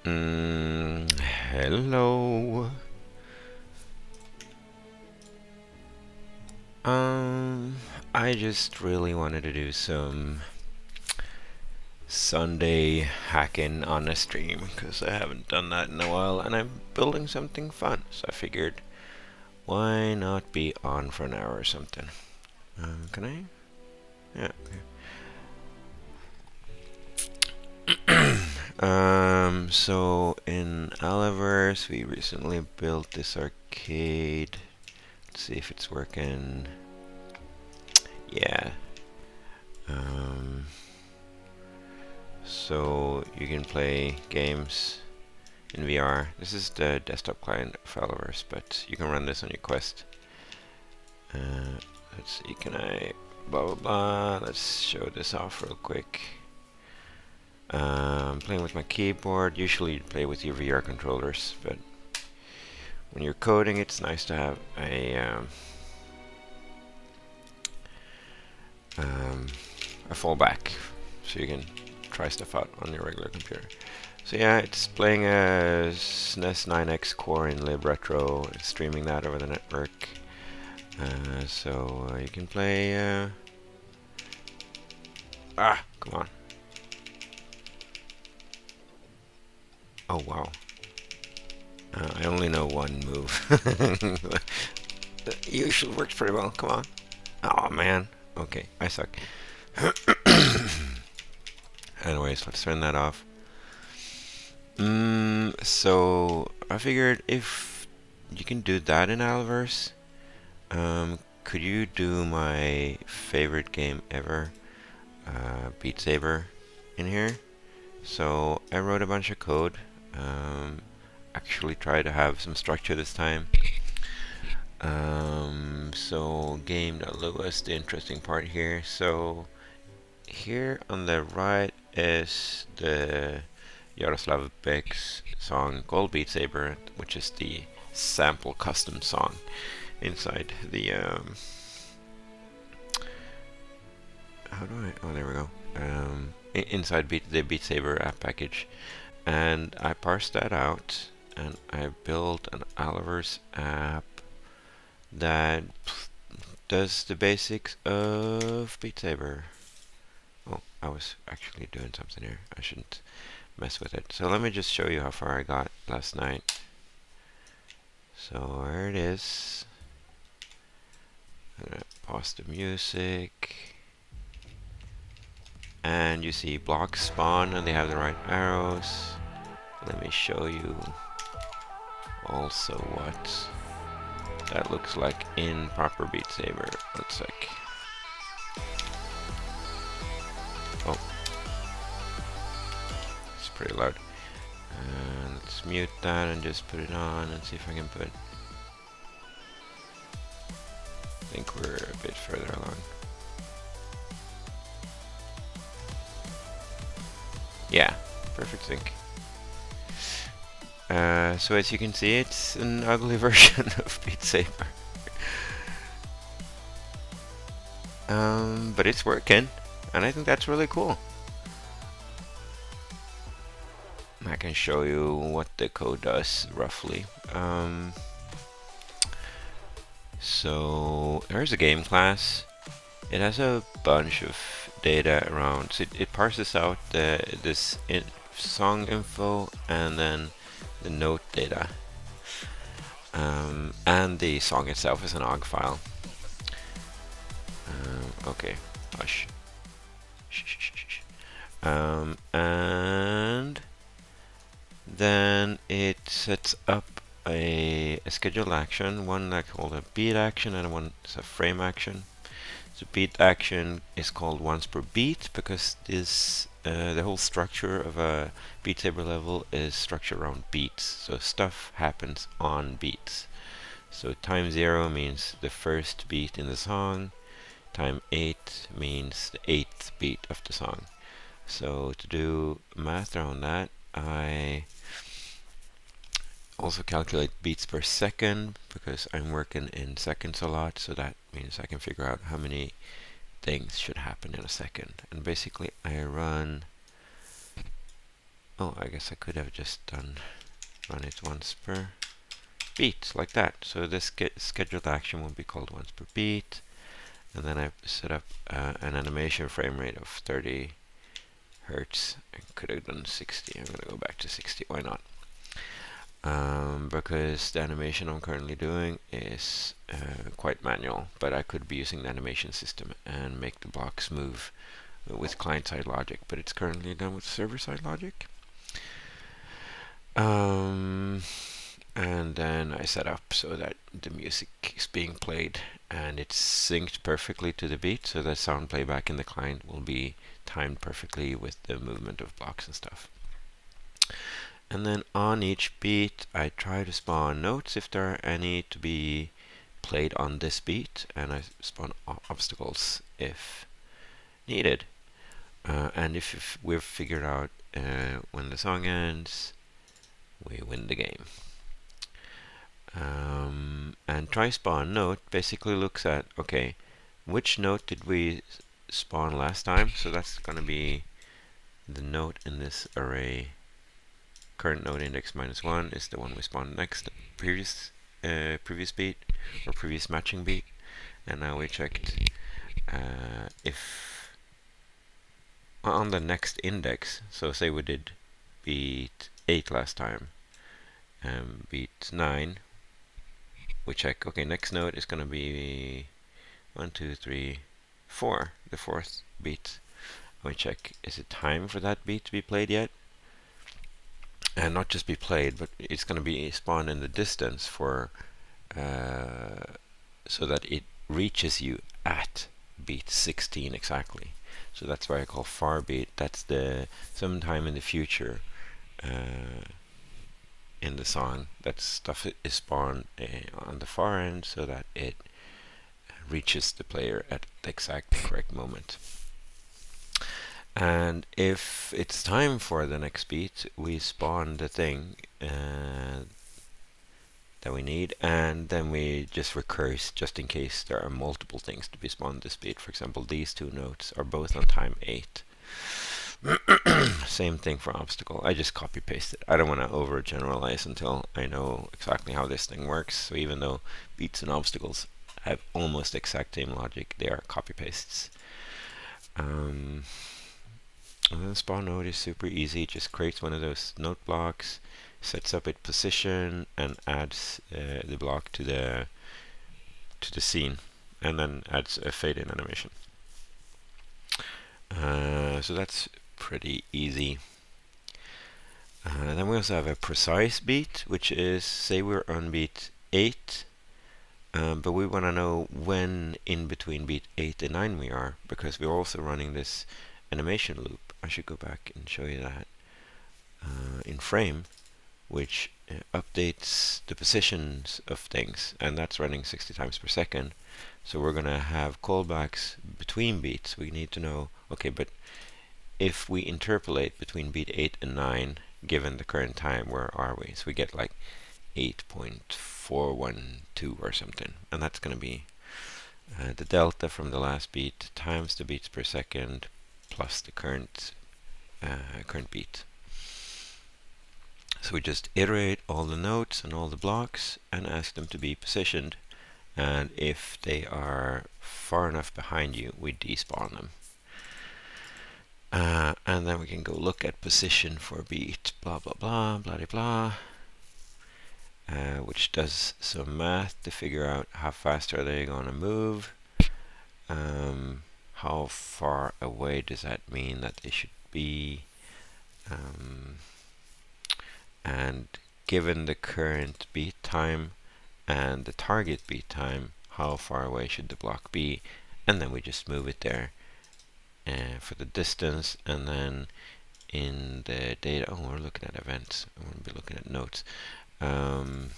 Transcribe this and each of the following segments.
Hello. I just really wanted to do some Sunday hacking on a stream because I haven't done that in a while, and I'm building something fun. So I figured, why not be on for an hour or something? Can I? Yeah. Okay. So in Alloverse, we recently built this arcade. Let's see if it's working. Yeah. So you can play games in VR. This is the desktop client of Alloverse, but you can run this on your Quest. Let's see, can I blah blah blah. Let's show this off real quick. Playing with my keyboard. Usually you play with your VR controllers, but when you're coding, it's nice to have a fallback, so you can try stuff out on your regular computer. So yeah, it's playing a SNES 9X core in libretro, streaming that over the network. So you can play. Come on. Oh wow. I only know one move. Usually works pretty well. Come on. Oh man. Okay, I suck. Anyways, let's turn that off. So I figured if you can do that in Alloverse, could you do my favorite game ever, BeatSaber, in here? So I wrote a bunch of code. Actually try to have some structure this time. So game.lewis, the interesting part here. So here on the right is the Yaroslav Beck's song called BeatSaber, which is the sample custom song inside the oh there we go, inside the BeatSaber app package, and I parsed that out and I built an Alloverse app that does the basics of BeatSaber. Oh, I was actually doing something here. I shouldn't mess with it. So let me just show you how far I got last night. So there it is. I'm gonna pause the music. And you see blocks spawn and they have the right arrows. Let me show you also what that looks like in proper BeatSaber. One sec. Oh, it's pretty loud. Let's mute that and just put it on and see if I can put. I think we're a bit further along. Yeah, perfect sync. So as you can see, it's an ugly version of BeatSaber. But it's working, and I think that's really cool. I can show you what the code does roughly. So there's a game class. It has a bunch of data around. So it parses out this song info and then the note data. And the song itself is an OGG file. Okay, hush. And then it sets up a scheduled action, one that's called a beat action and one is a frame action. So beat action is called once per beat because this the whole structure of a BeatSaber level is structured around beats. So stuff happens on beats. So time 0 means the first beat in the song. Time 8 means the 8th beat of the song. So to do math around that, I also calculate beats per second because I'm working in seconds a lot, so that means I can figure out how many things should happen in a second. And basically I run Oh, I guess I could have just run it once per beat, like that. So this scheduled action will be called once per beat. And then I set up an animation frame rate of 30 hertz. I could have done 60. I'm going to go back to 60. Why not? Because the animation I'm currently doing is quite manual, but I could be using the animation system and make the blocks move with client-side logic, but it's currently done with server-side logic. And then I set up so that the music is being played and it's synced perfectly to the beat, so that sound playback in the client will be timed perfectly with the movement of blocks and stuff. And then on each beat, I try to spawn notes if there are any to be played on this beat, and I spawn obstacles if needed. And if we've figured out when the song ends, we win the game. And try spawn note basically looks at, okay, which note did we spawn last time? So that's going to be the note in this array. Current node index -1 is the one we spawned next, previous beat or previous matching beat. And now we checked if on the next index, so say we did beat 8 last time, beat 9, we check, okay, next node is going to be 1, 2, 3, 4, the fourth beat. We check, is it time for that beat to be played yet? And not just be played, but it's going to be spawned in the distance for so that it reaches you at beat 16 exactly. So that's why I call far beat. That's the sometime in the future in the song that stuff is spawned on the far end, so that it reaches the player at the exact correct moment. And if it's time for the next beat, we spawn the thing that we need, and then we just recurse just in case there are multiple things to be spawned this beat. For example, these two notes are both on time 8. Same thing for obstacle. I just copy paste it. I don't want to overgeneralize until I know exactly how this thing works. So even though beats and obstacles have almost exact same logic, they are copy pastes. And then spawn node is super easy. It just creates one of those note blocks, sets up its position, and adds the block to the scene, and then adds a fade-in animation. So that's pretty easy. Then we also have a precise beat, which is, say we're on beat 8, but we want to know when in between beat 8 and 9 we are, because we're also running this animation loop. I should go back and show you that in frame, which updates the positions of things, and that's running 60 times per second. So we're going to have callbacks between beats. We need to know, okay, but if we interpolate between beat 8 and 9, given the current time, where are we? So we get like 8.412 or something, and that's going to be the delta from the last beat times the beats per second plus the current beat. So we just iterate all the notes and all the blocks and ask them to be positioned, and if they are far enough behind you, we despawn them. And then we can go look at position for beat blah blah blah blah blah, which does some math to figure out how fast are they going to move. How far away does that mean that they should be? And given the current beat time and the target beat time, how far away should the block be? And then we just move it there for the distance. And then in the data, oh, we're looking at events. I want to be looking at notes. And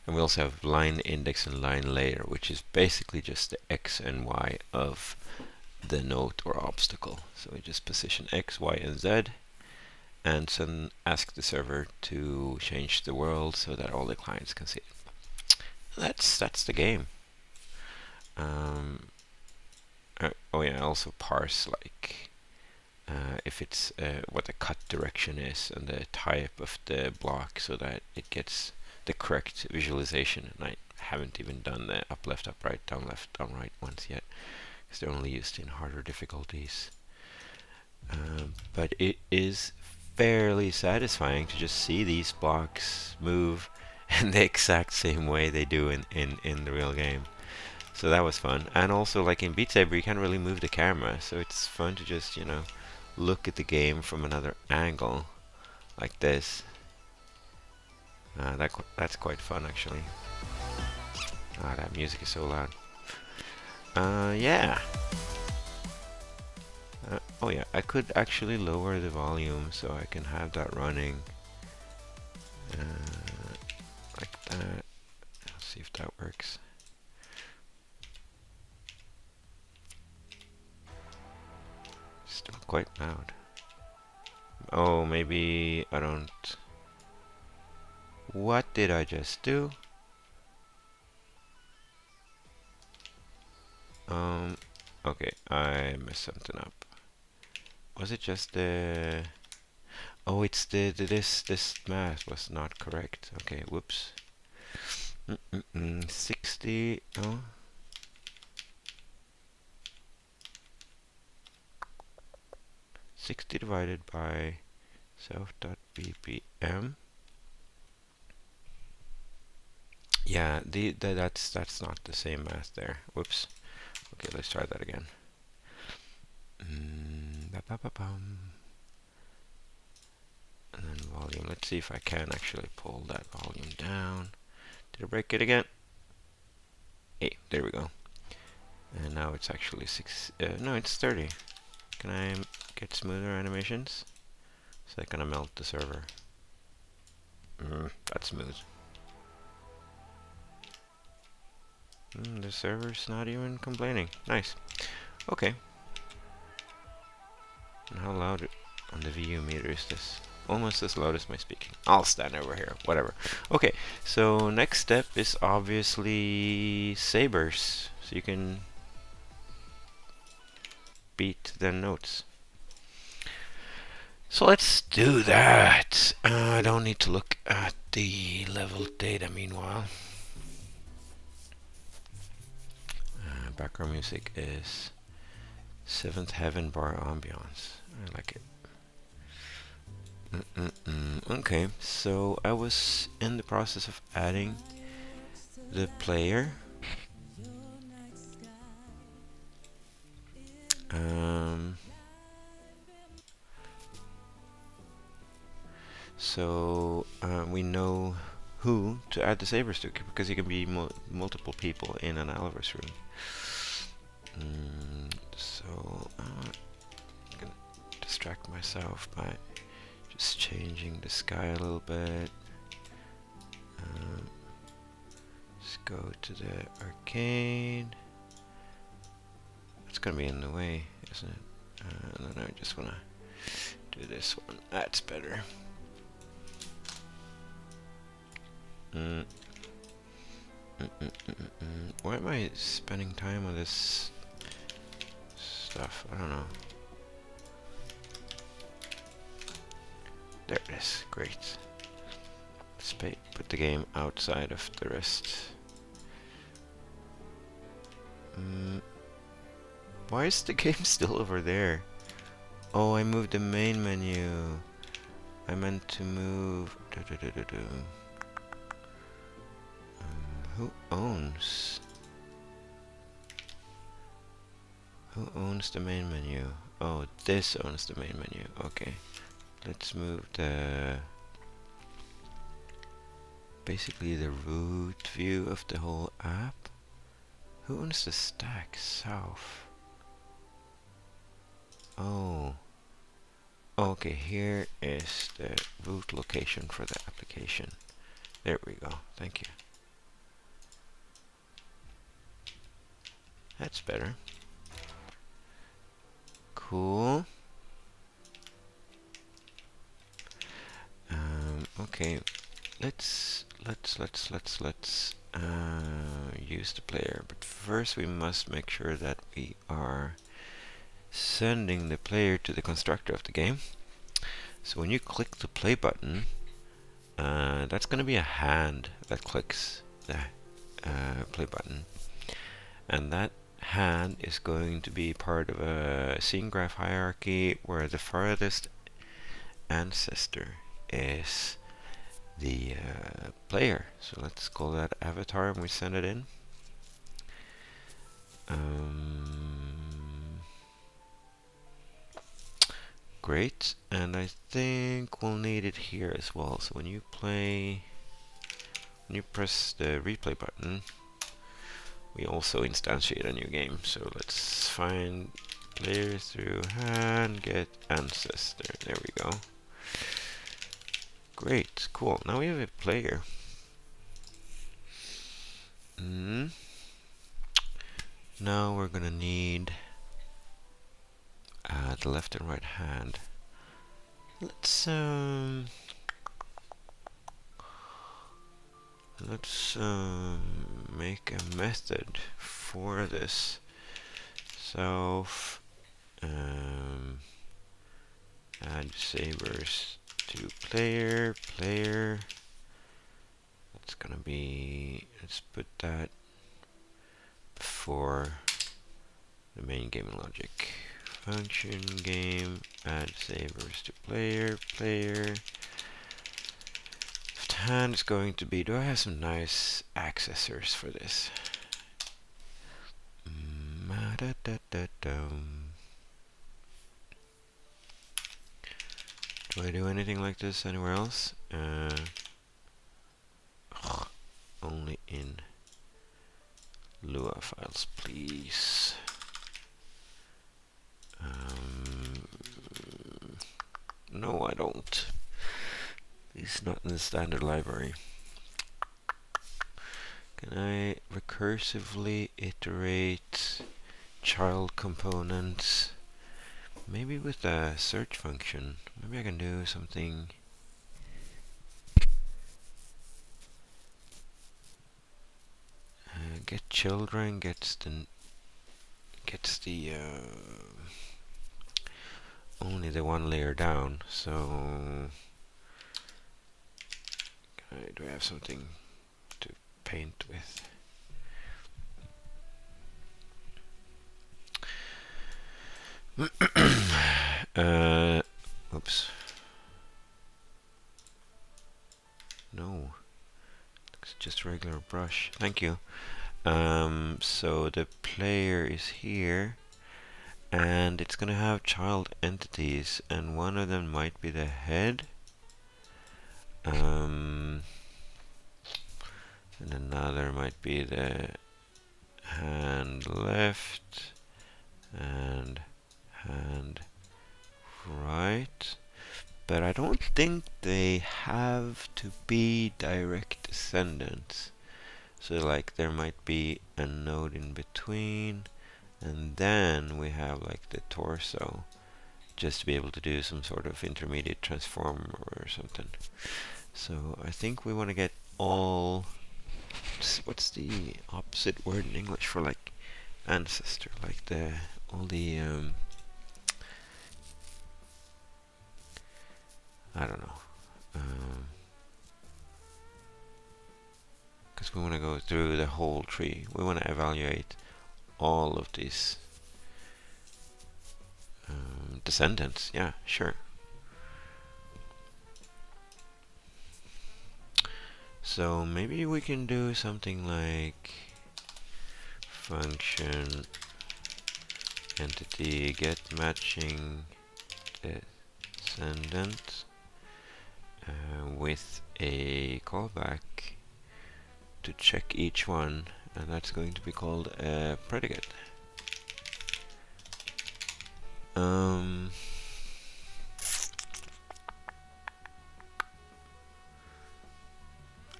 we also have line index and line layer, which is basically just the x and y of the note or obstacle. So we just position x, y, and z, and then ask the server to change the world so that all the clients can see it. That's the game. Oh yeah, I also parse like if it's what the cut direction is and the type of the block, so that it gets the correct visualization. And I haven't even done the up, left, right, down, right ones yet, because they're only used in harder difficulties. But it is fairly satisfying to just see these blocks move in the exact same way they do in the real game. So that was fun. And also, like in BeatSaber, you can't really move the camera, so it's fun to just, look at the game from another angle, like this. That's quite fun, actually. Ah, that music is so loud. Yeah. Oh yeah, I could actually lower the volume so I can have that running like that. Let's see if that works. Still quite loud. Oh, maybe I don't... What did I just do? Okay, I messed something up. Was it just the... Oh, it's this math was not correct. Okay, whoops. 60, oh. 60 divided by self.bpm. Yeah, that's not the same math there. Whoops. Okay, let's try that again. And then volume. Let's see if I can actually pull that volume down. Did I break it again? Hey, there we go. And now it's actually no, it's 30. Can I get smoother animations? Is that gonna melt the server? That's smooth. The server's not even complaining. Nice. Okay. And how loud on the VU meter is this? Almost as loud as my speaking. I'll stand over here. Whatever. Okay. So next step is obviously Sabres. So you can beat the notes. So let's do that. I don't need to look at the level data meanwhile. Background music is Seventh Heaven bar ambiance. I like it. Okay, so I was in the process of adding the player. So we know who to add the Sabres to, because it can be multiple people in an Alloverse room. So I'm gonna distract myself by just changing the sky a little bit. Let's go to the arcade. It's gonna be in the way, isn't it? And then I just wanna do this one. That's better. Why am I spending time on this stuff? I don't know. There it is. Great. Let's put the game outside of the rest. Why is the game still over there? Oh, I moved the main menu. I meant to move... who owns? Who owns the main menu? Oh, this owns the main menu. Okay. Let's move the... basically the root view of the whole app. Who owns the stack? South. Oh. Okay, here is the root location for the application. There we go. Thank you. That's better. Cool. Okay, let's use the player, but first we must make sure that we are sending the player to the constructor of the game. So when you click the play button, that's going to be a hand that clicks the play button. And that hand is going to be part of a scene graph hierarchy where the farthest ancestor is the player. So let's call that avatar and we send it in. Great, and I think we'll need it here as well. So when you press the replay button, we also instantiate a new game. So let's find player through hand, get ancestor. There we go. Great, cool. Now we have a player. Now we're gonna need the left and right hand. Let's make a method for this. So add Sabres to player. That's gonna be, let's put that before the main game logic. Function game, add Sabres to player. Left hand is going to be, do I have some nice accessors for this? Do I do anything like this anywhere else? Only in Lua files, please. No, I don't. It's not in the standard library. Can I recursively iterate child components? Maybe with a search function. Maybe I can do something. Get children gets the only the one layer down. So do I have something to paint with? Oops. No, it's just a regular brush. Thank you. So the player is here, and it's gonna have child entities, and one of them might be the head, and another might be the hand left and hand right. But I don't think they have to be direct descendants. So like there might be a node in between, and then we have like the torso, just to be able to do some sort of intermediate transform or something. So I think we want to get all, what's the opposite word in English for like ancestor, like all the I don't know, because we want to go through the whole tree. We want to evaluate all of these descendants. Yeah, sure. So maybe we can do something like function entity get matching descendant with a callback to check each one, and that's going to be called a predicate.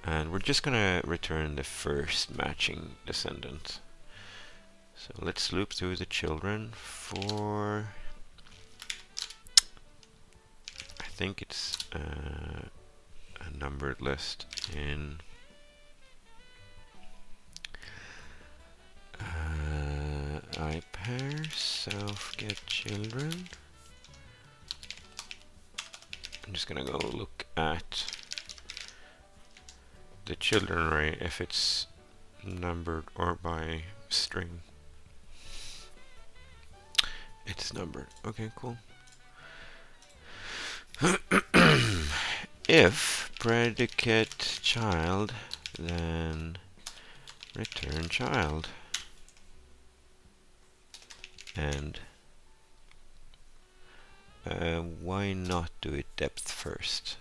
And we're just gonna return the first matching descendant. So let's loop through the children for, I think it's a numbered list in I pair self get children. I'm just gonna go look at the children array if it's numbered or by string. It's numbered. Okay, cool. If predicate child, then return child. And why not do it depth first?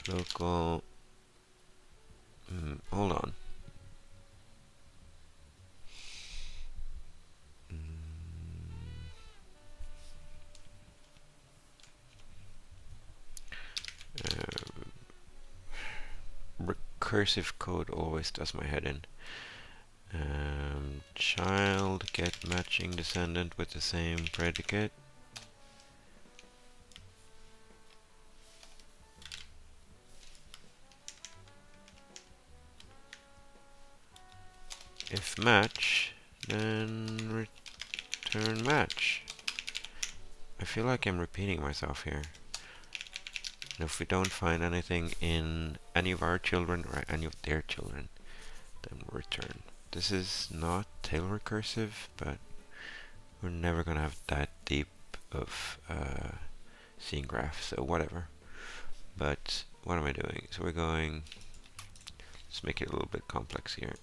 Local. Hold on. Recursive code always does my head in. Child get matching descendant with the same predicate. If match, then return match. I feel like I'm repeating myself here. And if we don't find anything in any of our children or any of their children, then return. This is not tail recursive, but we're never gonna have that deep of scene graph, so whatever. But what am I doing? So we're going, let's make it a little bit complex here.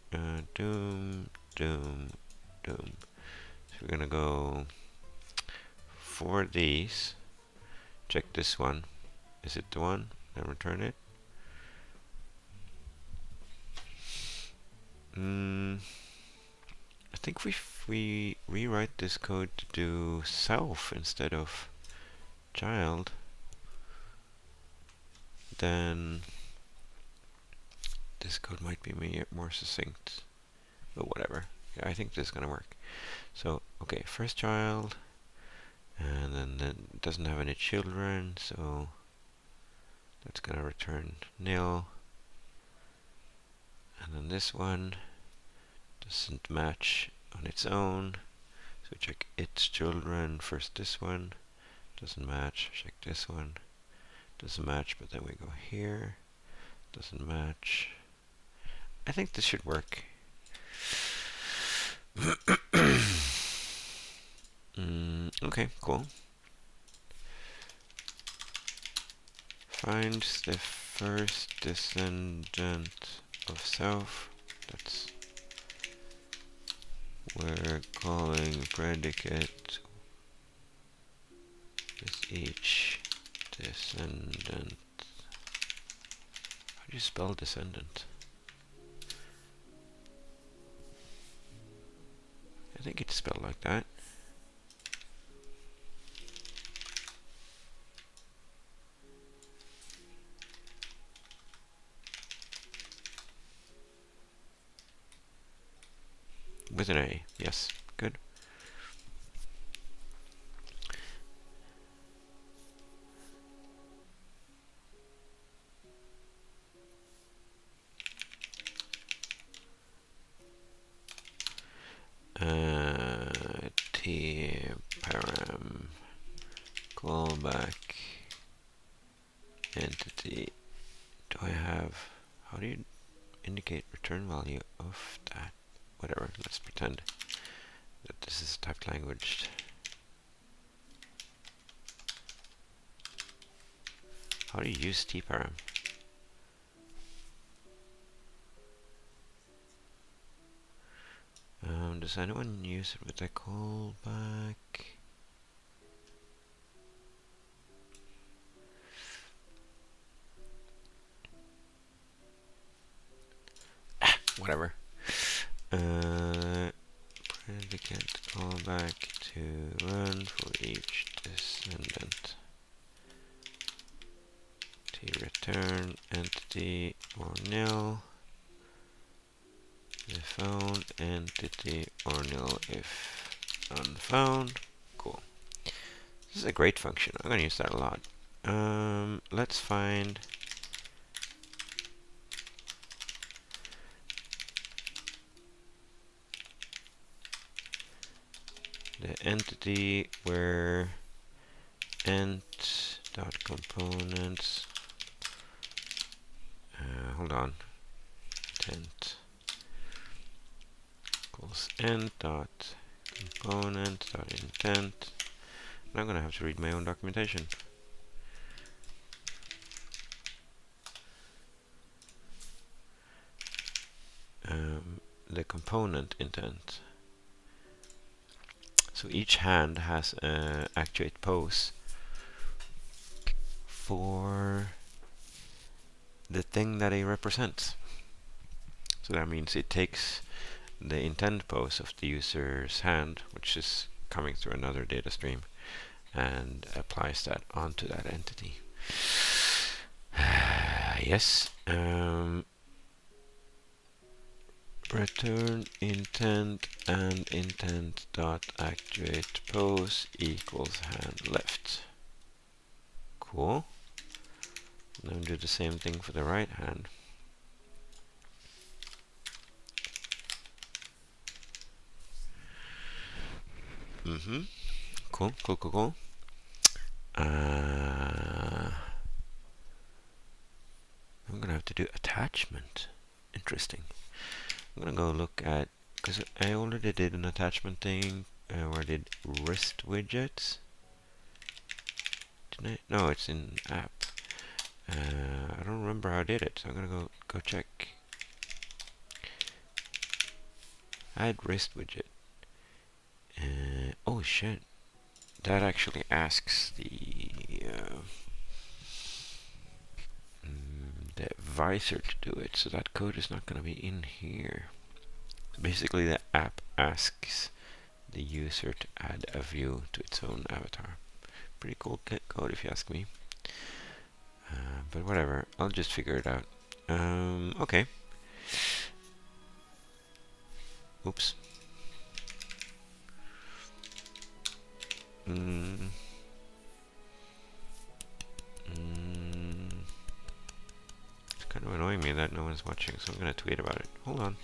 Doom, doom, doom. So we're gonna go for these, check this one. Is it the one? And return it. I think if we rewrite this code to do self instead of child, then this code might be more succinct. But whatever. Yeah, I think this is gonna work. So, okay, first child, and then it doesn't have any children, so that's gonna return nil. And then this one doesn't match on its own, so check its children. First this one doesn't match, check this one, doesn't match, but then we go here, doesn't match. I think this should work. Okay, cool. Find the first descendant of self. That's we're calling predicate with each descendant. How do you spell descendant? I think it's spelled like that. With an A, yes, good. T param callback entity. Do I have, how do you indicate return value of that? Whatever, let's pretend that this is typed language. How do you use tparam? Does anyone use it with a callback? Whatever. Predicate callback to run for each descendant. T return entity or nil. The found entity or nil if unfound. Cool. This is a great function. I'm gonna use that a lot. Let's find the entity where ent dot components. Hold on. Intent equals ent dot component dot intent. And I'm gonna have to read my own documentation. The component intent. So each hand has actuate pose for the thing that it represents. So that means it takes the intent pose of the user's hand, which is coming through another data stream, and applies that onto that entity. Yes. Return intent and intent dot actuate pose equals hand left. Cool. Now do the same thing for the right hand. Cool. I'm gonna have to do attachment. Interesting. I'm gonna go look at, because I already did an attachment thing where I did wrist widgets. Didn't I? No, it's in app. I don't remember how I did it, so I'm gonna go check. Add wrist widget. Oh shit! That actually asks the visor to do it, so that code is not gonna be in here. So basically, the app asks the user to add a view to its own avatar. Pretty cool code if you ask me. But whatever, I'll just figure it out. Okay. Oops. It's kind of annoying me that no one's watching, so I'm gonna tweet about it. Hold on.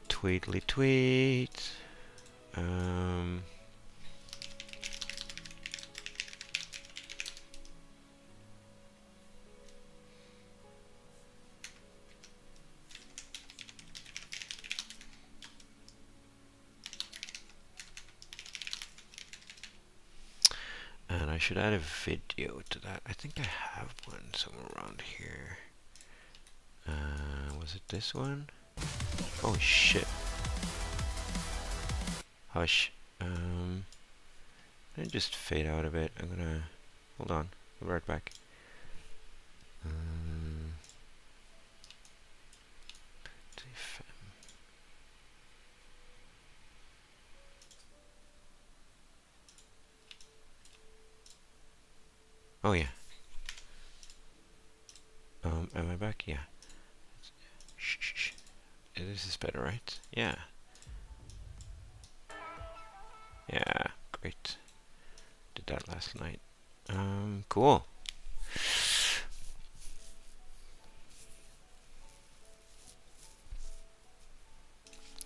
Tweetly tweet. And I should add a video to that. I think I have one somewhere around here. Was it this one? Oh shit. Hush. Let me just fade out a bit. I'm gonna hold on. I'll be right back. Oh yeah. Am I back? Yeah. Shh. This is better, right? Yeah. Yeah, great. Did that last night. Cool.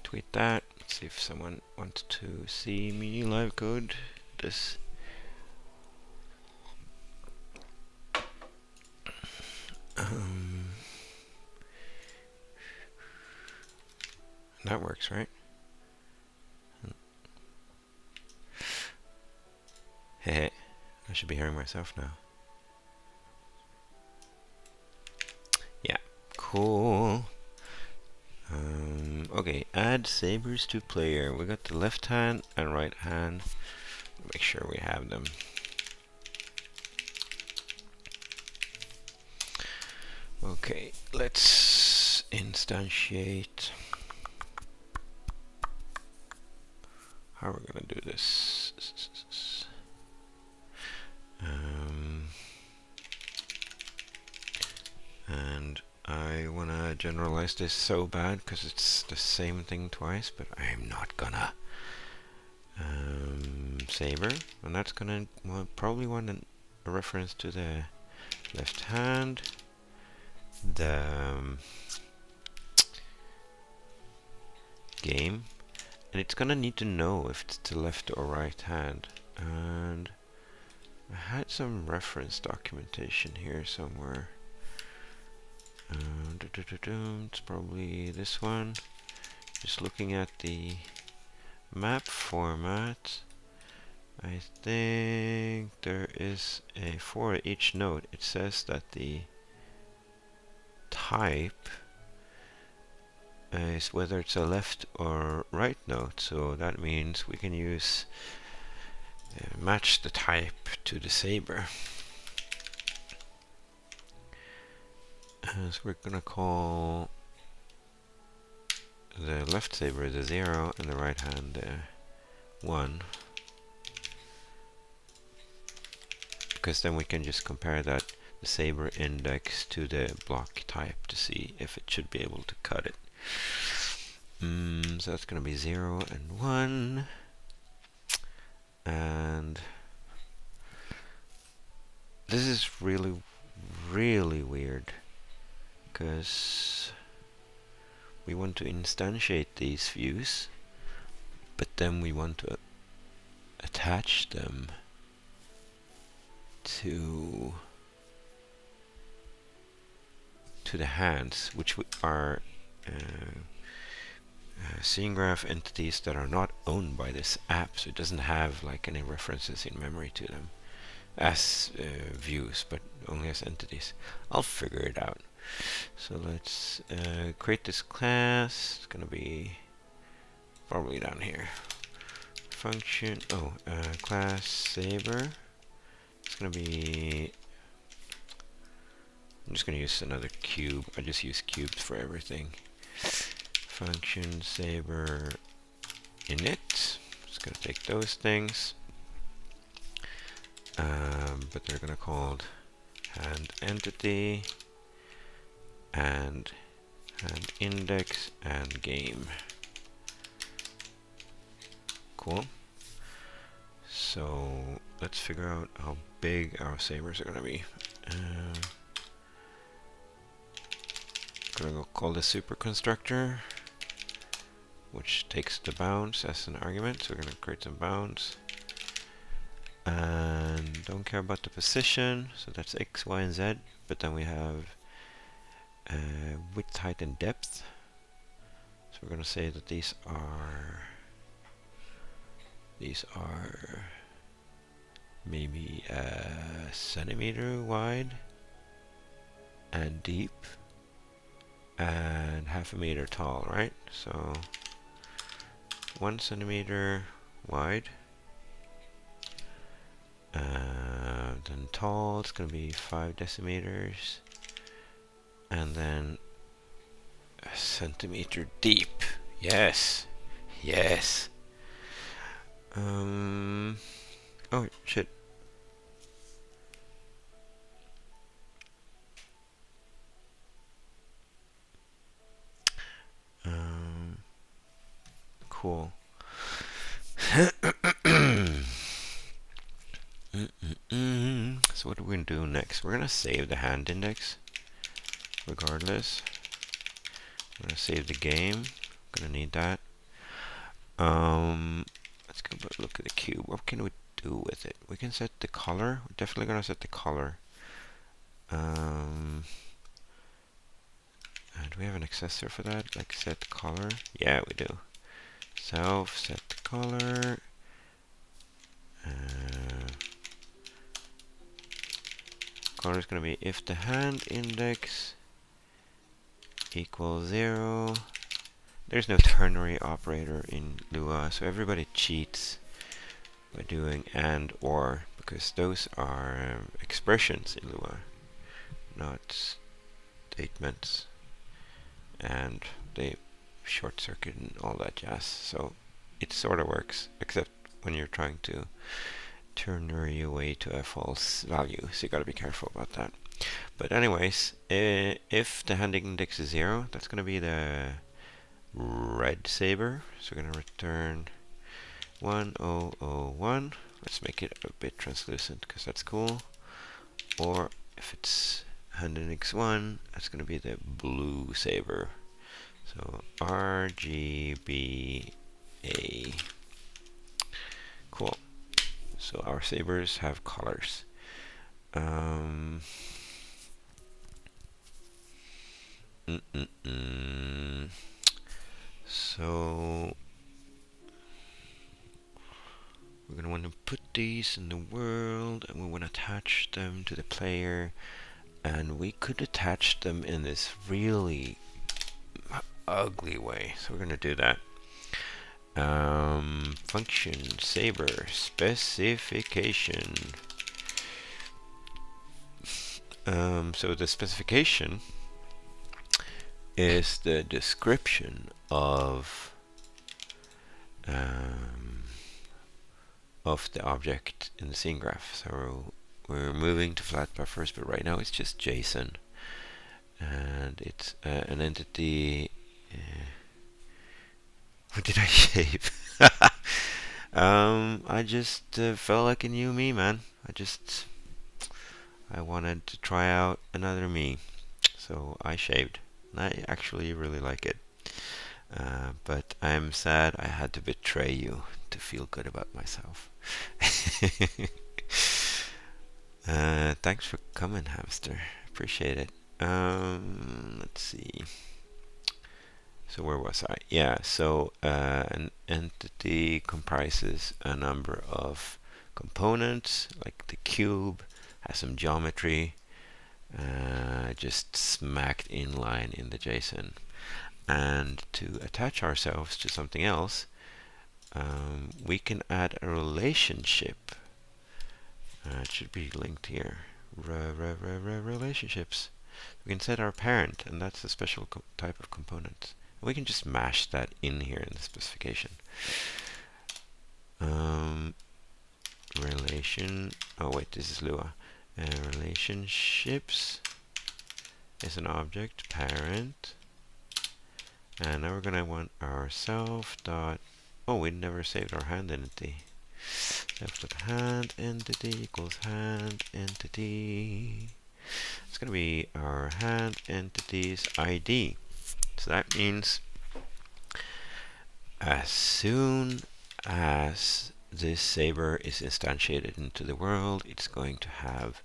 Tweet that. Let's see if someone wants to see me live code this. That works, right? Hey, I should be hearing myself now. Yeah, cool. Okay, add Sabres to player. We got the left hand and right hand. Make sure we have them. Okay, let's instantiate. How are we gonna do this? And I wanna generalize this so bad because it's the same thing twice, but I'm not gonna. Saber, and that's gonna probably want a reference to the left hand. the game, and it's gonna need to know if it's the left or right hand. And I had some reference documentation here somewhere. It's probably this one. Just looking at the map format, I think there is a, for each note, it says that the type is whether it's a left or right note. So that means we can use match the type to the Saber. So we're gonna call the left Saber the 0 and the right hand the 1, because then we can just compare that the Saber index to the block type to see if it should be able to cut it. So that's gonna be 0 and 1, and this is really weird, because we want to instantiate these views, but then we want to attach them to the hands, which are scene graph entities that are not owned by this app, so it doesn't have like any references in memory to them as views, but only as entities. I'll figure it out. So let's create this class. It's gonna be probably down here. Function, class Saber. It's gonna be, I'm just gonna use another cube. I just use cubes for everything. Function Saber init. Just gonna take those things, but they're gonna called hand entity and hand index and game. Cool. So let's figure out how big our sabers are gonna be. Gonna go call the super constructor, which takes the bounds as an argument. So we're gonna create some bounds, and don't care about the position. So that's x, y, and z. But then we have width, height, and depth. So we're gonna say that these are maybe a centimeter wide and deep and half a meter tall, right? So 1 centimeter wide, then tall, it's gonna be 5 decimeters, and then a centimeter deep. Yes, yes. Oh shit. Cool. So what are we gonna do next? We're gonna save the hand index regardless. I'm gonna save the game. Gonna need that. Let's go look at the cube. What can we do with it? We can set the color. We're definitely gonna set the color. Do we have an accessor for that? Like set color? Yeah, we do. Self set the color. Color is gonna be if the hand index equals 0. There's no ternary operator in Lua, so everybody cheats by doing and or, because those are expressions in Lua, not statements, and they short circuit and all that jazz. So it sort of works, except when you're trying to ternary away to a false value, so you gotta be careful about that. But anyways, if the hand index is 0, that's gonna be the red Saber. So we're gonna return 1001. Let's make it a bit translucent because that's cool. Or if it's and the next one, that's going to be the blue saber. So RGBA. Cool. So our sabers have colors. Um, So we're going to want to put these in the world, and we want to attach them to the player, and we could attach them in this really ugly way. So we're going to do that. Function Saber specification. So the specification is the description of the object in the scene graph. So we're moving to flat buffers, but right now it's just JSON, and it's an entity. What did I shave? I just felt like a new me, man. I wanted to try out another me, so I shaved. And I actually really like it. But I'm sad I had to betray you to feel good about myself. Thanks for coming, hamster. Appreciate it. Let's see. So where was I? Yeah, so an entity comprises a number of components, like the cube has some geometry, just smacked in line in the JSON. And to attach ourselves to something else, we can add a relationship. It should be linked here. Relationships. We can set our parent, and that's a special type of component. We can just mash that in here in the specification. Oh wait, this is Lua. Relationships is an object, parent. And now we're gonna want our self dot. Oh, we never saved our hand entity. Self dot hand entity equals hand entity. It's gonna be our hand entity's ID. So that means as soon as this saber is instantiated into the world, it's going to have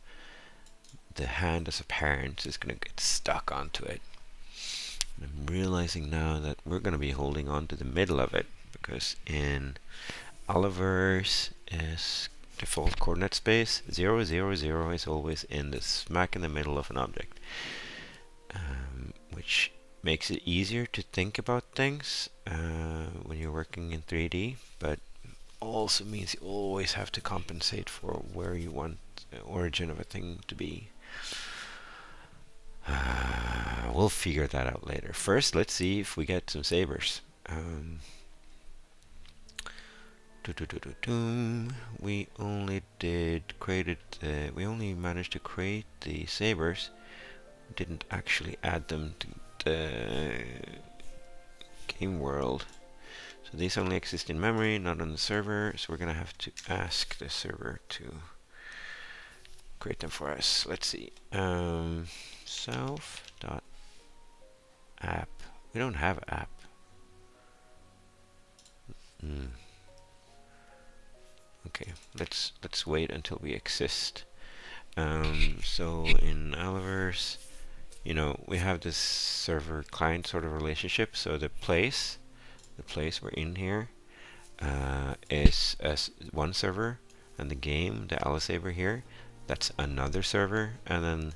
the hand as a parent. It's going to get stuck onto it. And I'm realizing now that we're going to be holding on to the middle of it, because in Alloverse is default coordinate space 0, 0, 0 is always in the smack in the middle of an object, which makes it easier to think about things when you're working in 3D, but also means you always have to compensate for where you want the origin of a thing to be. We'll figure that out later. First, let's see if we get some sabers. We only we only managed to create the sabers. We didn't actually add them to the game world. So these only exist in memory, not on the server. So we're gonna have to ask the server to create them for us. Let's see. Self.app. We don't have app. Okay, let's wait until we exist. So in Alloverse, you know, we have this server client sort of relationship. So the place we're in here is as one server, and the game, the Allosaber here, that's another server, and then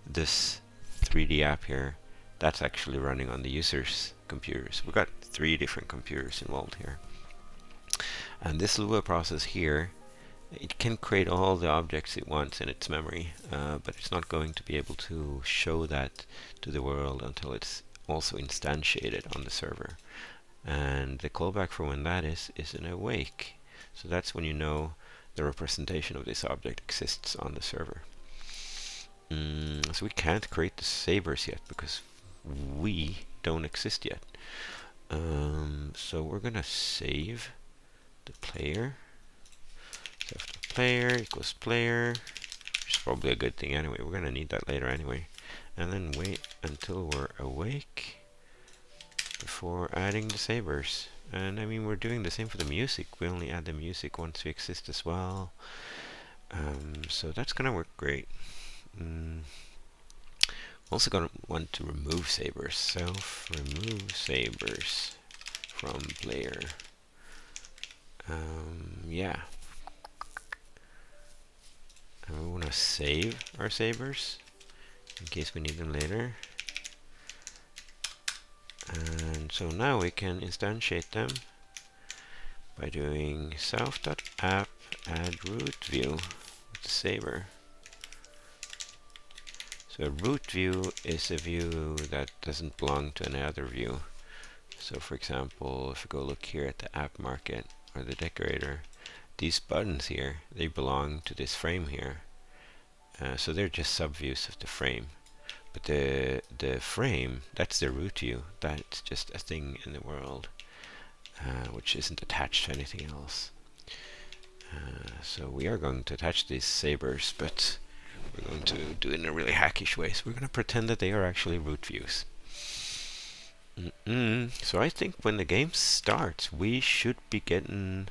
this 3D app here, that's actually running on the user's computers. We've got 3 different computers involved here. And this Lua process here, it can create all the objects it wants in its memory, but it's not going to be able to show that to the world until it's also instantiated on the server. And the callback for when that is an awake. So that's when you know the representation of this object exists on the server. So we can't create the sabers yet because we don't exist yet. So we're gonna save the player. Save the player equals player, which is probably a good thing anyway. We're gonna need that later anyway. and then wait until we're awake before adding the sabers. And I mean, we're doing the same for the music. We only add the music once we exist as well. So that's gonna work great. Also gonna want to remove sabers. Self remove sabers from player. Yeah. And we want to save our sabers in case we need them later. And so now we can instantiate them by doing self.app add root view with the Saber. So a root view is a view that doesn't belong to any other view. So for example, if we go look here at the app market or the decorator, these buttons here, they belong to this frame here. So they're just subviews of the frame. But the frame, that's the root view. That's just a thing in the world, which isn't attached to anything else. So we are going to attach these sabers, but we're going to do it in a really hackish way. So we're going to pretend that they are actually root views. So I think when the game starts, we should be getting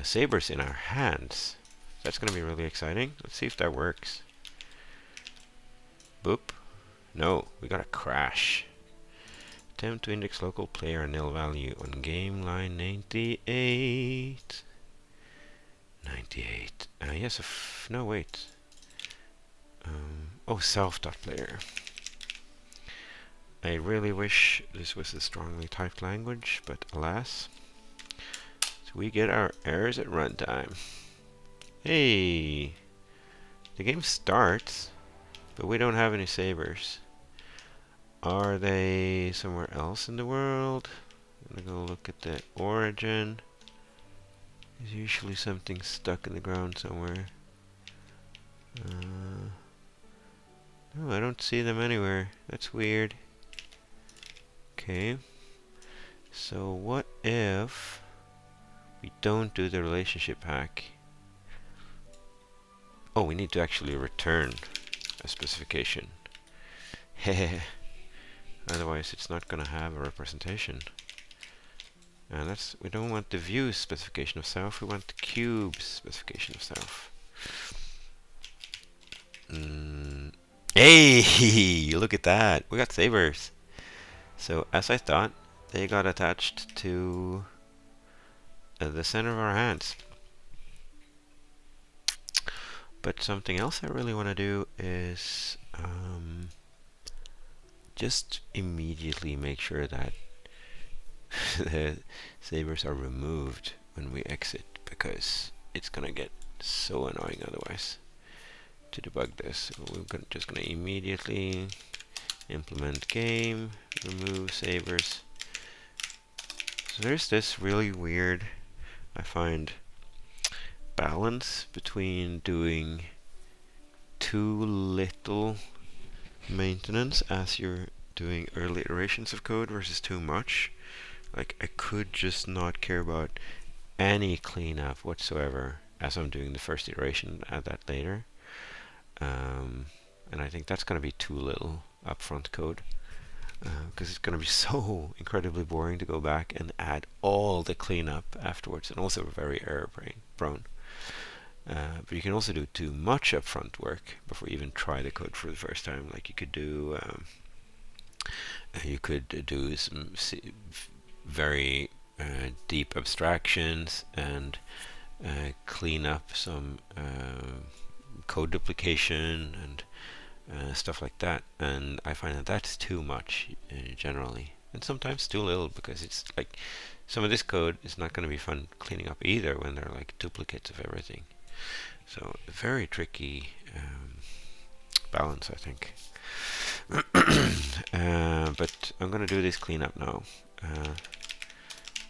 sabers in our hands. That's going to be really exciting. Let's see if that works. Boop. No, we got a crash. Attempt to index local player nil value on game line 98. 98. Yes, no, wait. Oh, self.player. I really wish this was a strongly typed language, but alas. So we get our errors at runtime. Hey! The game starts, but we don't have any sabers. Are they somewhere else in the world? I'm gonna go look at the origin. There's usually something stuck in the ground somewhere. No, I don't see them anywhere. That's weird. Okay. So what if we don't do the relationship hack? Oh, we need to actually return a specification. Hehe. Otherwise it's not gonna have a representation. And that's, we don't want the view specification of self, we want the cube specification of self. Hey, look at that. We got sabers. So as I thought, they got attached to the center of our hands. But something else I really want to do is just immediately make sure that the sabers are removed when we exit, because it's gonna get so annoying otherwise to debug this. So we're just gonna immediately implement game, remove sabers. So there's this really weird, I find, balance between doing too little maintenance as you're doing early iterations of code versus too much. Like, I could just not care about any cleanup whatsoever as I'm doing the first iteration, add that later. And I think that's going to be too little upfront code, because it's going to be so incredibly boring to go back and add all the cleanup afterwards, and also very error prone. But you can also do too much upfront work before you even try the code for the first time. Like you could do some very deep abstractions and clean up some code duplication and stuff like that. And I find that that's too much generally, and sometimes too little, because it's like some of this code is not going to be fun cleaning up either when they're like duplicates of everything. So a very tricky balance, I think. But I'm going to do this cleanup now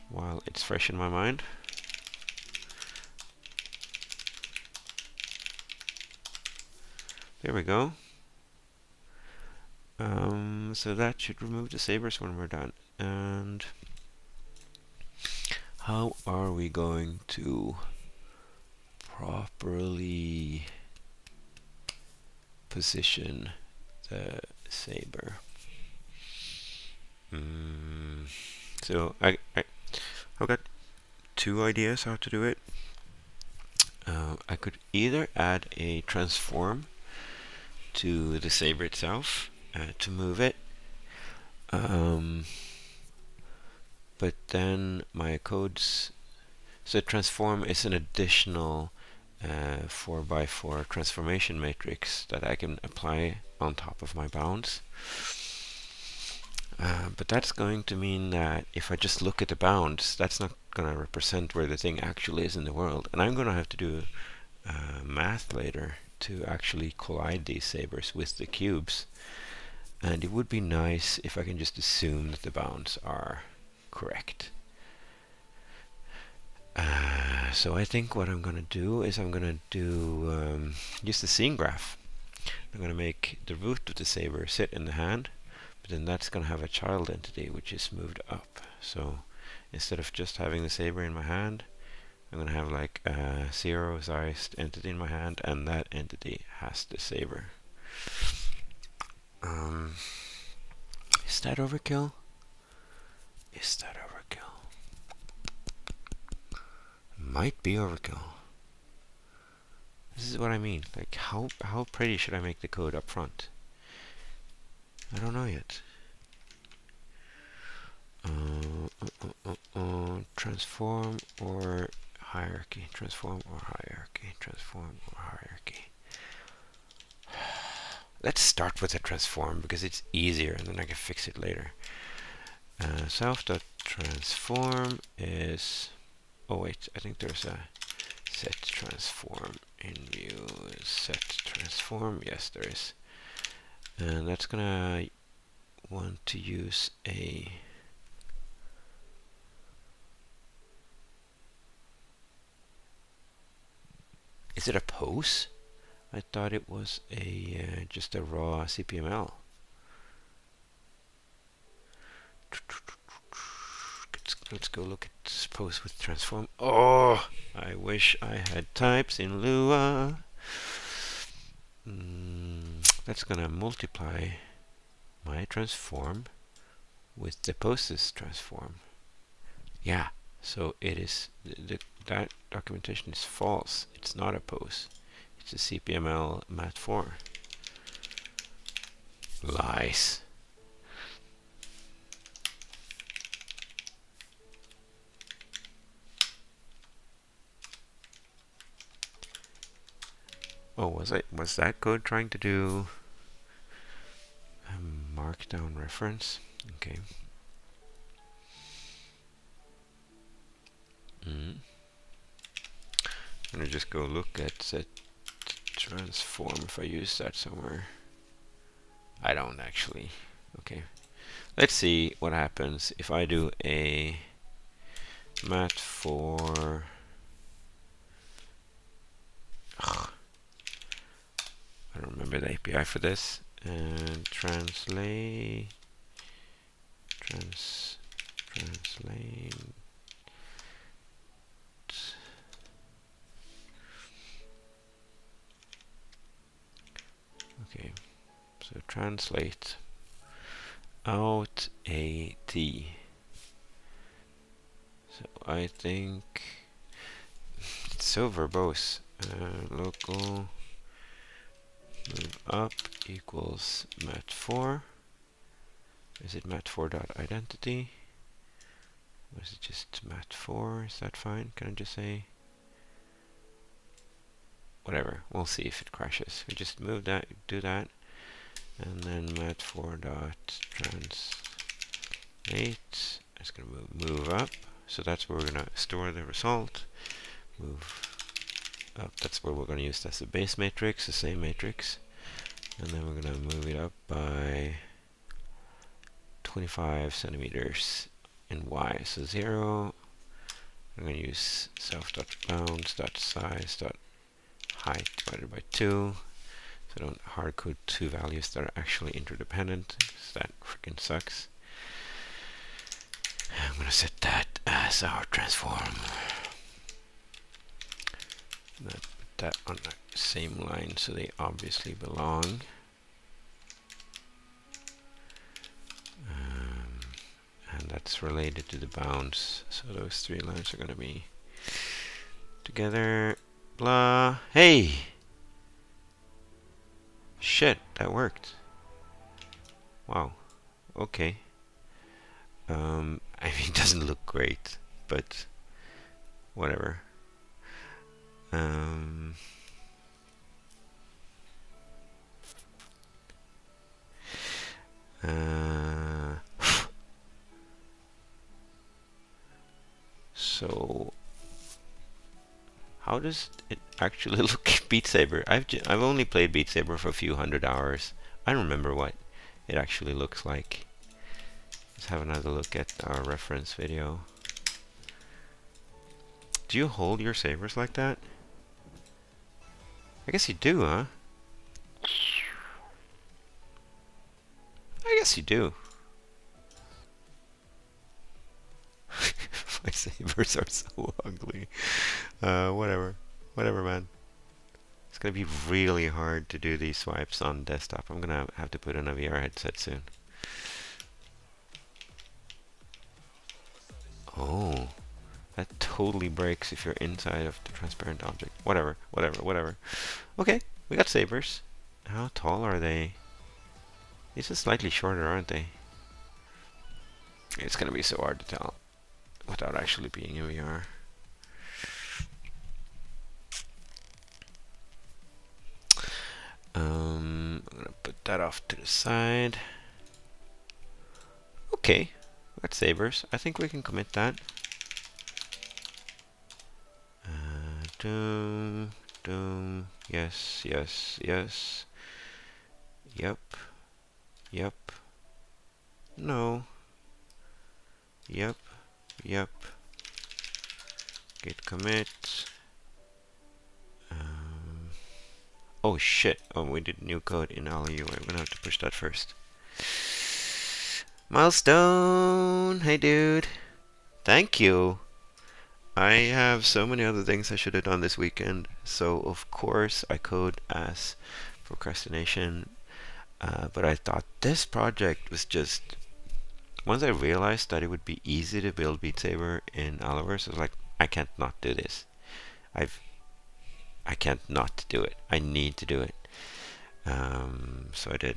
while it's fresh in my mind. There we go. So that should remove the sabers when we're done. And how are we going to properly position the Saber. So I've got two ideas how to do it. I could either add a transform to the Saber itself to move it, but then my codes. So transform is an additional 4x4 transformation matrix that I can apply on top of my bounds. But that's going to mean that if I just look at the bounds, that's not going to represent where the thing actually is in the world. And I'm going to have to do math later to actually collide these sabers with the cubes. And it would be nice if I can just assume that the bounds are correct. So I think what I'm going to do is I'm going to use the scene graph. I'm going to make the root of the saber sit in the hand, but then that's going to have a child entity which is moved up. So instead of just having the saber in my hand, I'm going to have like a zero-sized entity in my hand, and that entity has the saber. Is that overkill? Is that overkill? Might be overkill. This is what I mean. Like, how pretty should I make the code up front? I don't know yet. Transform or hierarchy. Transform or hierarchy. Transform or hierarchy. Let's start with a transform because it's easier, and then I can fix it later. Self.transform is... Oh wait, I think there's a set transform in view. Set transform, yes there is. And that's gonna want to use a... Is it a pose? I thought it was a just a raw CPML. Let's go look at pose with transform. Oh, I wish I had types in Lua. That's gonna multiply my transform with the poses transform. Yeah, so it is that documentation is false. It's not a pose. It's a CPML mat4. Lies. Oh, was that code trying to do a markdown reference? Okay. I'm gonna just go look at set transform if I use that somewhere. I don't actually. Okay. Let's see what happens if I do a mat4. I don't remember the API for this. And translate. Okay, so translate out a t. So I think it's so verbose. Local move up equals mat4. Is it mat4.identity? Or is it just mat4? Is that fine? Can I just say whatever? We'll see if it crashes. We just move that, do that, and then mat4.translate. It's going to move up. So that's where we're going to store the result. Move up. That's where we're going to use as a base matrix, the same matrix, and then we're going to move it up by 25 centimeters in y. So 0. I'm going to use self.bounds.size.height divided by 2. So I don't hardcode two values that are actually interdependent, because that freaking sucks. I'm going to set that as our transform. Put that on the same line so they obviously belong. that's related to the bounds. So those three lines are going to be together. Blah. Hey! Shit, that worked. Wow. Okay. I mean, it doesn't look great, but whatever. So how does it actually look? BeatSaber. I've only played BeatSaber for a few hundred hours. I don't remember what it actually looks like. Let's have another look at our reference video. Do you hold your sabers like that? I guess you do, huh? I guess you do. My sabers are so ugly. Whatever. Whatever, man. It's gonna be really hard to do these swipes on desktop. I'm gonna have to put in a VR headset soon. Oh, that totally breaks if you're inside of the transparent object. Whatever, whatever, whatever. Okay, we got sabers. How tall are they? These are slightly shorter, aren't they? It's gonna be so hard to tell without actually being in VR. I'm gonna put that off to the side. Okay, we got sabers. I think we can commit that. Doom, doom. Yes, yes, yes. Yep. Yep. No. Yep. Yep. Git commit. Oh shit. Oh, we did new code in LU. I'm gonna have to push that first. Milestone! Hey dude. Thank you. I have so many other things I should have done this weekend. So of course I code as procrastination. But I thought this project was just... Once I realized that it would be easy to build BeatSaber in Alloverse, I was like, I can't not do this. I can't not do it. I need to do it. So I did.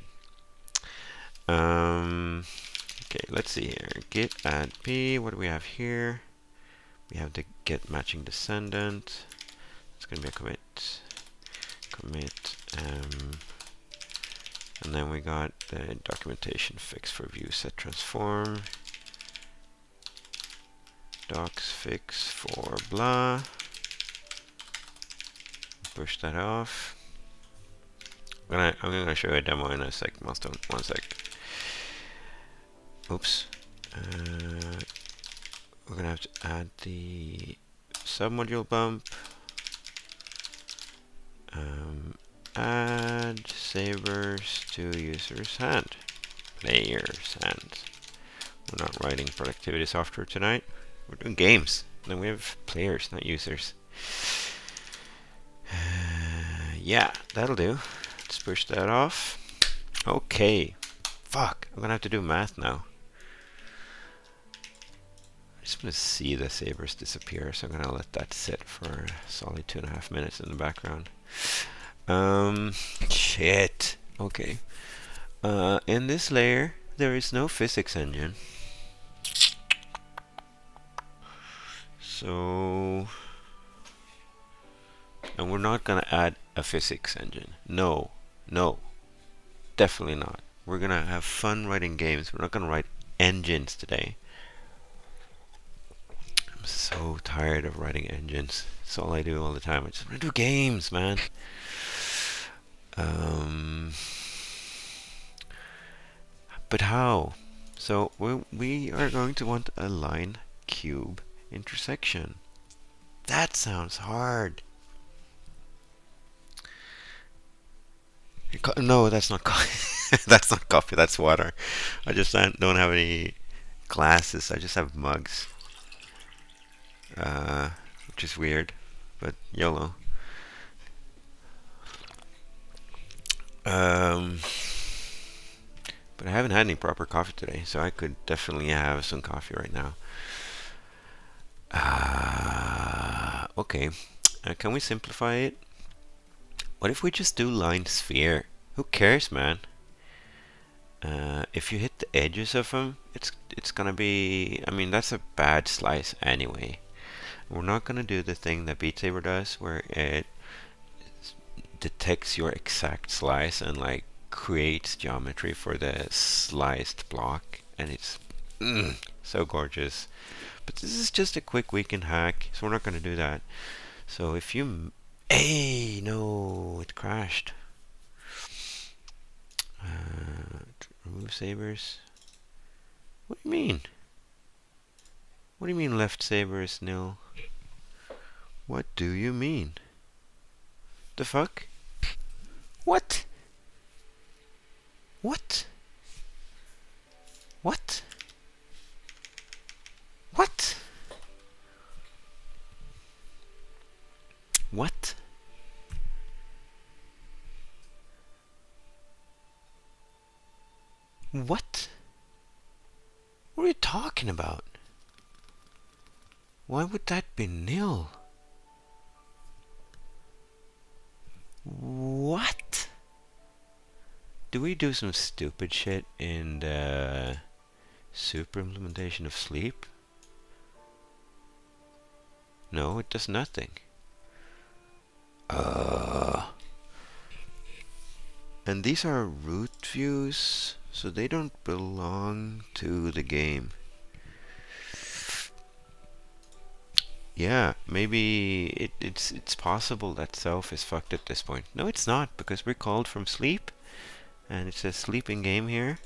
Okay, let's see here. Git add p. What do we have here? We have the get matching descendant. It's going to be a commit. Commit. And then we got the documentation fix for view set transform. Docs fix for blah. Push that off. I'm gonna show you a demo in a sec. Milestone. 1 sec. Oops. We're gonna have to add the submodule bump. Add sabers to user's hand. Player's hand. We're not writing productivity software tonight. We're doing games. Then we have players, not users. Yeah, that'll do. Let's push that off. Okay. Fuck. I'm gonna have to do math now. I just want to see the sabers disappear, so I'm gonna let that sit for a solid 2.5 minutes in the background. Shit. Okay. In this layer, there is no physics engine. So... And we're not gonna add a physics engine. No. No. Definitely not. We're gonna have fun writing games. We're not gonna write engines today. I'm so tired of writing engines. That's all I do all the time. I just want to do games, man. But how? So we are going to want a line cube intersection. That sounds hard. No, that's not coffee. That's not coffee. That's water. I just don't have any glasses. I just have mugs, which is weird, but YOLO. But I haven't had any proper coffee today, so I could definitely have some coffee right now. Okay. Can we simplify it? What if we just do line sphere? Who cares, man? If you hit the edges of them, it's gonna be. I mean, that's a bad slice anyway. We're not gonna do the thing that BeatSaber does, where it detects your exact slice and like creates geometry for the sliced block, and it's so gorgeous. But this is just a quick weekend hack, so we're not gonna do that. So if you, hey, no, it crashed. Remove sabers. What do you mean? What do you mean left saber is nil? What do you mean? The fuck? What? What? What? What? What? What? What are you talking about? Why would that be nil? What? Do we do some stupid shit in the super implementation of sleep? No, it does nothing. And these are root views, so they don't belong to the game. Yeah, maybe it's possible that self is fucked at this point. No, it's not, because we're called from sleep, and it says sleeping game here,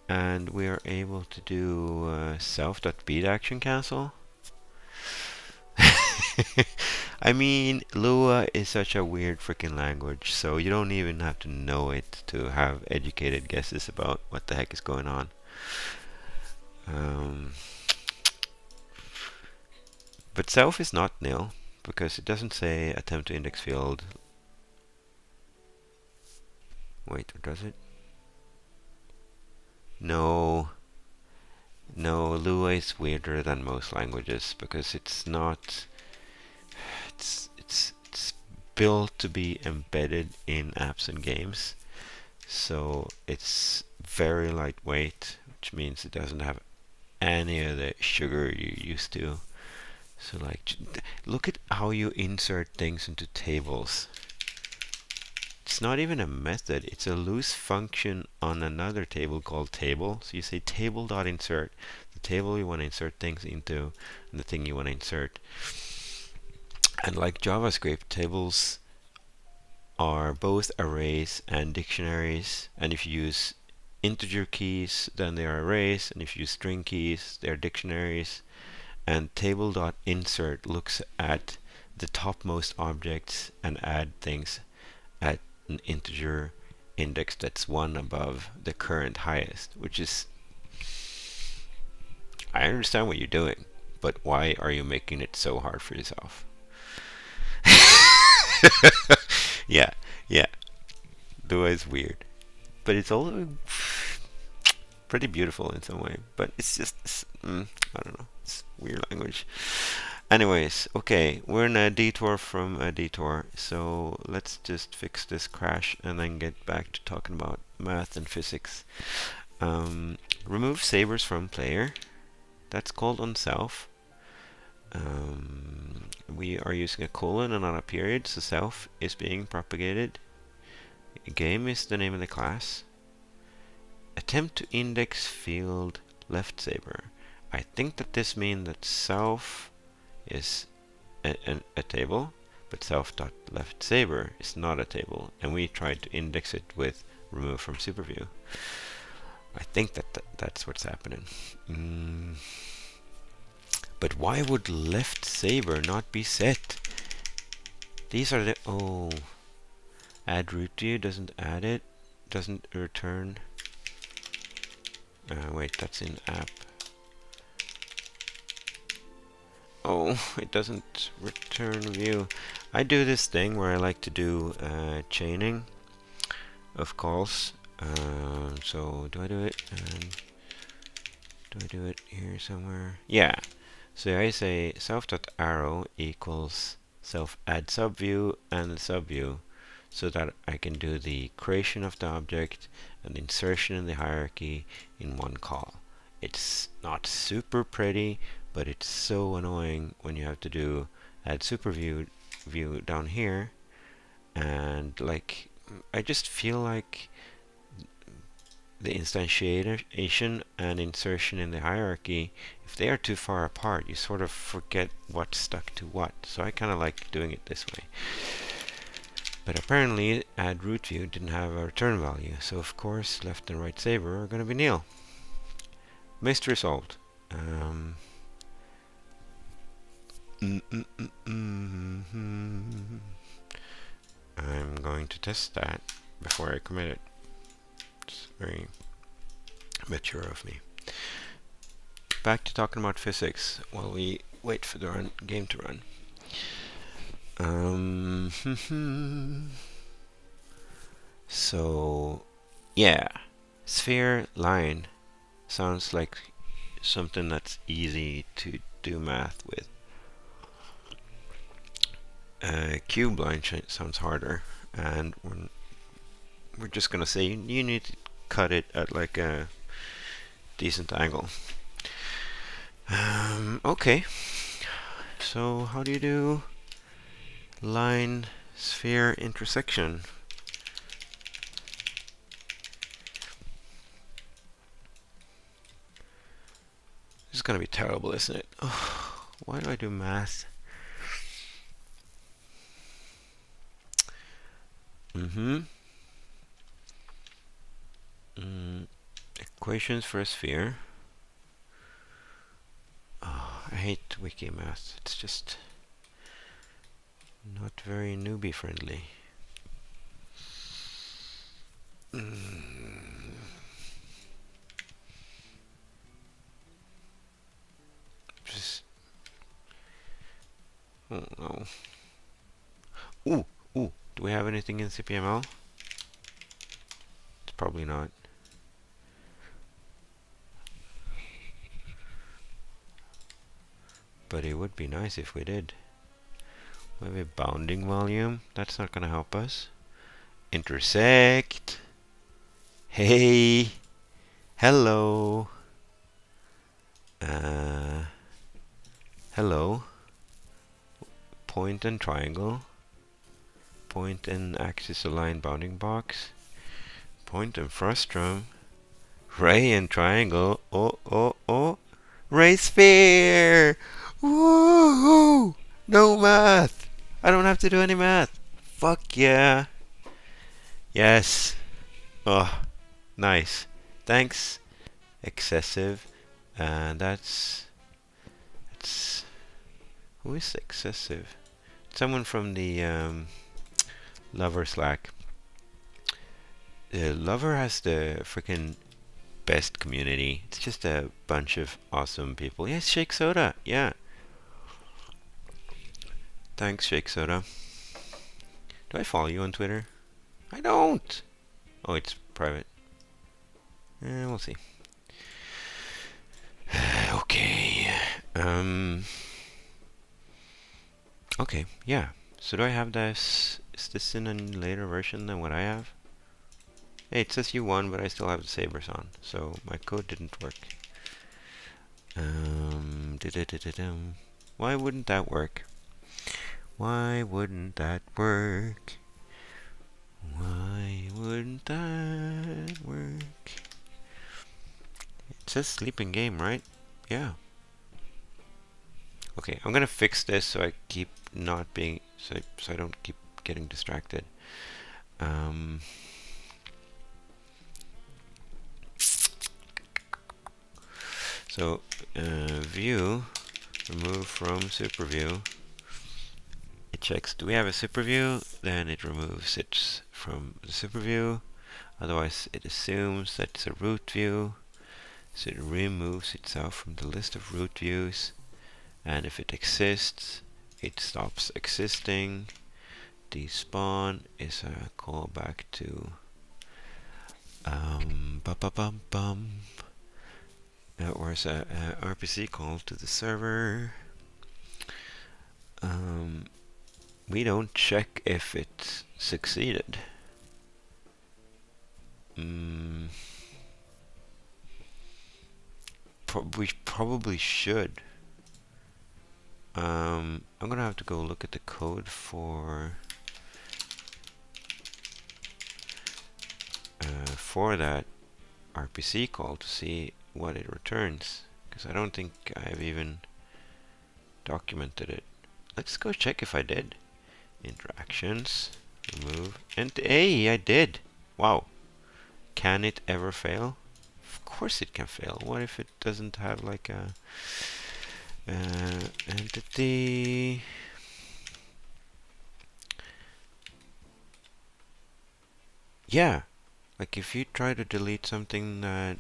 and we are able to do self.beatAction cancel. I mean, Lua is such a weird freaking language, so you don't even have to know it to have educated guesses about what the heck is going on. But self is not nil, because it doesn't say attempt to index field. Wait, or does it? No. No, Lua is weirder than most languages, because it's not... It's built to be embedded in apps and games. So it's very lightweight, which means it doesn't have any of the sugar you're used to. So like, look at how you insert things into tables. It's not even a method, it's a loose function on another table called table. So you say table.insert, the table you want to insert things into, and the thing you want to insert. And like JavaScript, tables are both arrays and dictionaries, and if you use integer keys, then they are arrays, and if you use string keys, they are dictionaries. And table.insert looks at the topmost objects and add things at an integer index that's one above the current highest, which is... I understand what you're doing, but why are you making it so hard for yourself? Yeah, yeah. Lua is weird, but it's also pretty beautiful in some way. But it's just, I don't know. It's weird language. Anyways, okay, we're in a detour from a detour, so let's just fix this crash and then get back to talking about math and physics. Remove sabers from player. That's called on self. We are using a colon and not a period, so self is being propagated. Game is the name of the class. Attempt to index field left saber. I think that this means that self is a table, but self.left saber is not a table, and we tried to index it with remove from superview. I think that's what's happening. But why would left saber not be set? These are the... Oh. Add root view doesn't add it. Doesn't return. Wait, that's in app. Oh, it doesn't return view. I do this thing where I like to do chaining of calls, So do I do it? And do I do it here somewhere? Yeah. So I say self.arrow equals self add subview and subview, so that I can do the creation of the object and insertion in the hierarchy in one call. It's not super pretty, but it's so annoying when you have to do add superview view down here, and like I just feel like the instantiation and insertion in the hierarchy, if they are too far apart, you sort of forget what's stuck to what. So I kind of like doing it this way. But apparently add root view didn't have a return value, so of course left and right Saber are going to be nil. Mystery solved. I'm going to test that before I commit it. It's very mature of me. Back to talking about physics while we wait for the game to run. So, yeah, sphere line sounds like something that's easy to do math with. Cube line sounds harder, and we're just gonna say you need to cut it at like a decent angle. Okay, so how do you do line sphere intersection? This is gonna be terrible, isn't it? Oh, why do I do math? Equations for a sphere. Oh, I hate wiki math. It's just not very newbie friendly. Just oh no. Ooh. Do we have anything in CPML? It's probably not. But it would be nice if we did. Maybe bounding volume. That's not gonna help us. Intersect. Hey. Hello. Hello. Point and triangle. Point and axis align bounding box. Point and frustum. Ray and triangle. Oh. Ray sphere. Woohoo! No math. I don't have to do any math. Fuck yeah. Yes. Oh, nice. Thanks. Excessive. And that's who is excessive? Someone from the Lover Slack. The Lover has the freaking best community. It's just a bunch of awesome people. Yes, Shake Soda. Yeah. Thanks, Shake Soda. Do I follow you on Twitter? I don't. Oh, it's private. We'll see. Okay. Okay, yeah. So do I have this? Is this in a later version than what I have? Hey, it says you won, but I still have the Sabres on, so my code didn't work. Why wouldn't that work? Why wouldn't that work? Why wouldn't that work? It says sleeping game, right? Yeah. Okay, I'm gonna fix this so I keep not being so I don't keep getting distracted. So view remove from super view. It checks, do we have a super view? Then it removes it from the super view. Otherwise it assumes that it's a root view. So it removes itself from the list of root views. And if it exists, it stops existing. Despawn is a callback to Bum bum. That was a RPC call to the server. We don't check if it succeeded. We probably should. I'm gonna have to go look at the code for that RPC call to see what it returns, because I don't think I've even documented it. Let's go check if I did. Interactions, remove, and hey, I did. Wow. Can it ever fail? Of course it can fail. What if it doesn't have like a entity? Yeah, like if you try to delete something that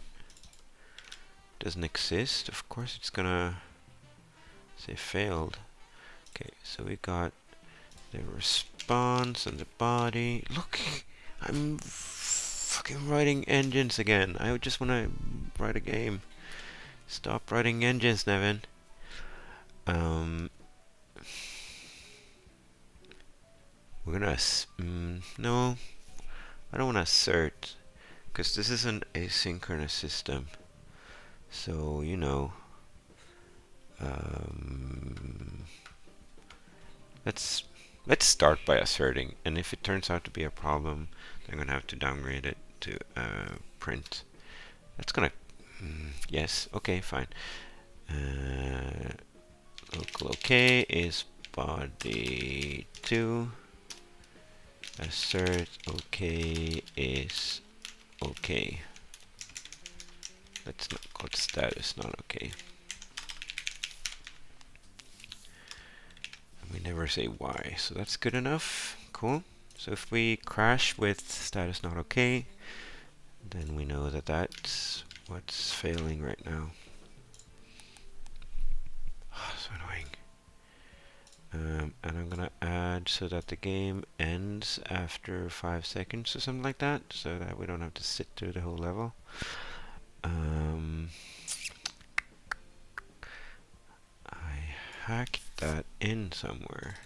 doesn't exist, of course it's gonna say failed. Okay, so we got the response and the body. Look, I'm fucking writing engines again. I just want to write a game. Stop writing engines, Nevin. We're gonna no, I don't want to assert, because this is an asynchronous system. So you know, let's start by asserting, and if it turns out to be a problem, then I'm gonna have to downgrade it to print. That's gonna yes, okay, fine. Local OK is body 2. Assert OK is OK. Let's not call it status not OK. And we never say why, so that's good enough. Cool. So if we crash with status not OK, then we know that that's what's failing right now. Oh, so annoying. And I'm gonna add so that the game ends after 5 seconds or something like that, so that we don't have to sit through the whole level. I hacked that in somewhere.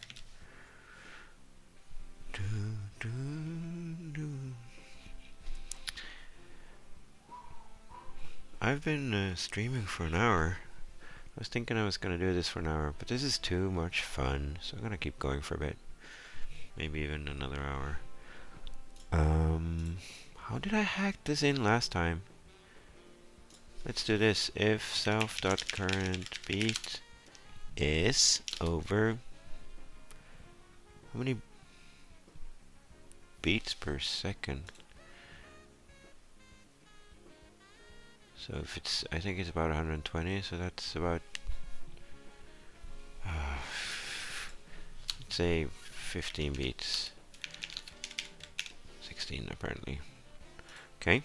I've been streaming for an hour. I was thinking I was going to do this for an hour, but this is too much fun, so I'm going to keep going for a bit. Maybe even another hour. How did I hack this in last time? Let's do this. If self.current beat is over... How many beats per second? So if it's, I think it's about 120, so that's about, let's say 15 beats. 16 apparently. Okay.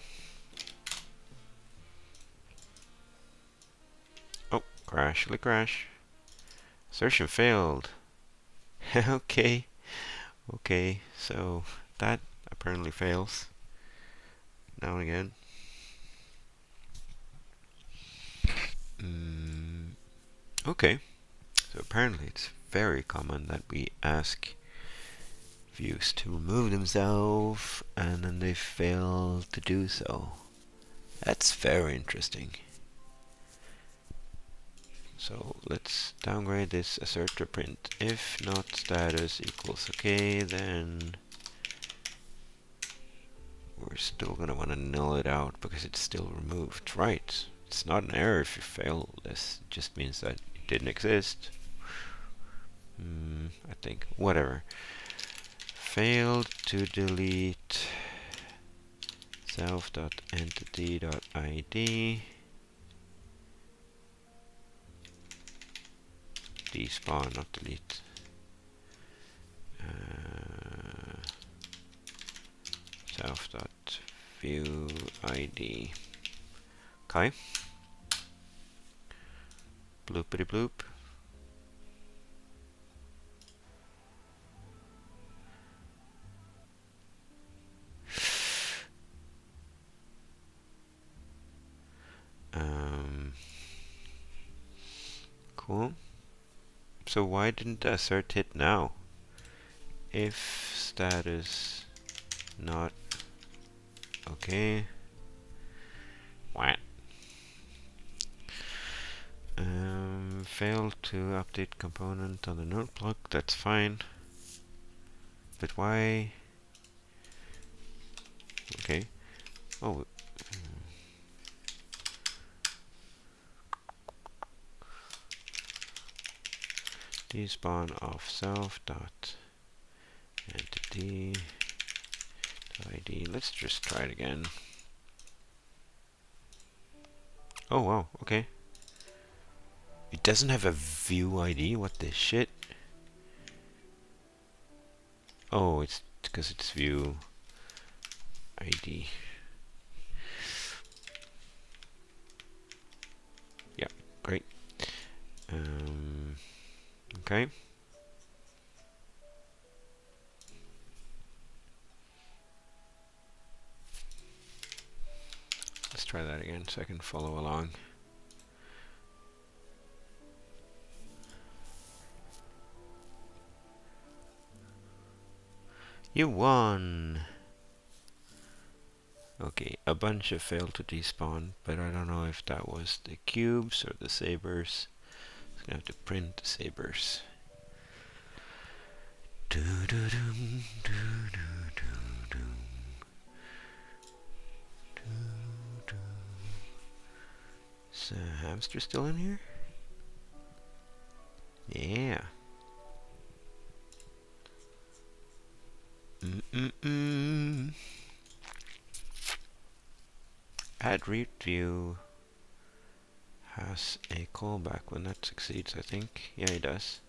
Oh, crash, crash. Assertion failed. Okay. Okay, so that apparently fails. Now and again. Okay, so apparently it's very common that we ask views to remove themselves and then they fail to do so. That's very interesting. So let's downgrade this assert to print. If not status equals okay, then we're still gonna want to null it out because it's still removed, right? It's not an error if you fail this, it just means that it didn't exist. I think, whatever. Failed to delete self.entity.id despawn, not delete. Self.viewID. Okay. Bloopity bloop. Cool. So why didn't the assert hit now? If status not okay. What? Failed to update component on the node block. That's fine. But why? Okay. Oh. Despawn of self dot entity ID. Let's just try it again. Oh wow, okay. It doesn't have a view ID. What the shit? Oh, it's because it's view ID. Yeah, great. Okay. Let's try that again so I can follow along. You won! Okay, a bunch have failed to despawn, but I don't know if that was the cubes or the sabers. I'm gonna have to print the sabers. Is the hamster still in here? Yeah. Add read view has a callback when that succeeds, I think. Yeah, it does.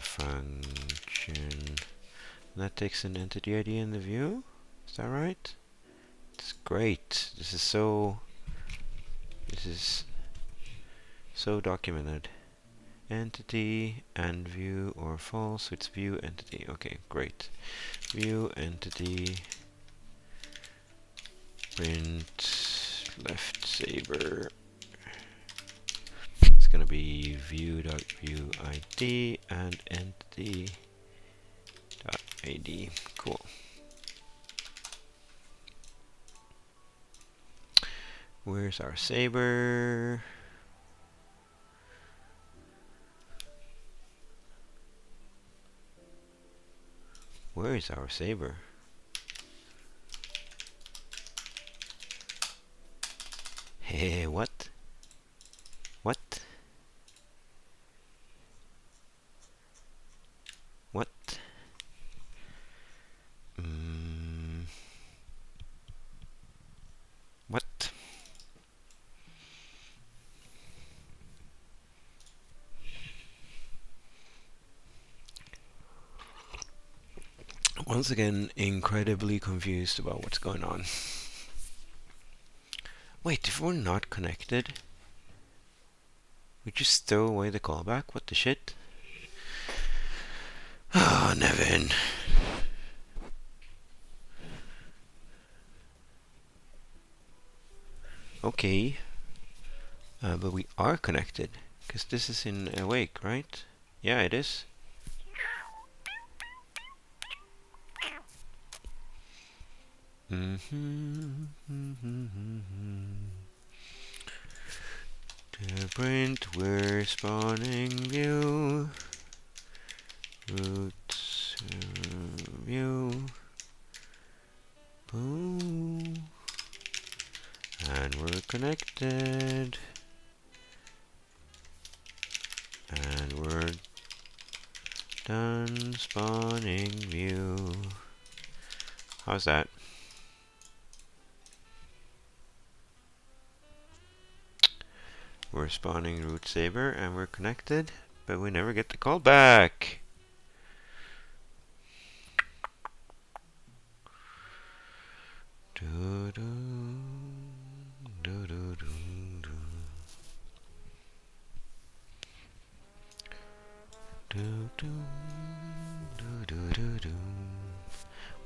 Function. That takes an entity ID in the view. Is that right? It's great. This is so documented. Entity and view or false. It's view entity. Okay, great. View entity. Print left saber. It's gonna be view.view ID and entity.id. Cool. Where's our saber? Where is our saber? Hey, what? What? What? What? Once again, incredibly confused about what's going on. Wait, if we're not connected, we just throw away the callback? What the shit? Oh, Nevin. Okay. But we are connected, because this is in awake, right? Yeah, it is. To print, we're spawning view. Roots view. Boom. And we're connected. And we're done spawning view. How's that? We're spawning root saber and we're connected, but we never get the call back.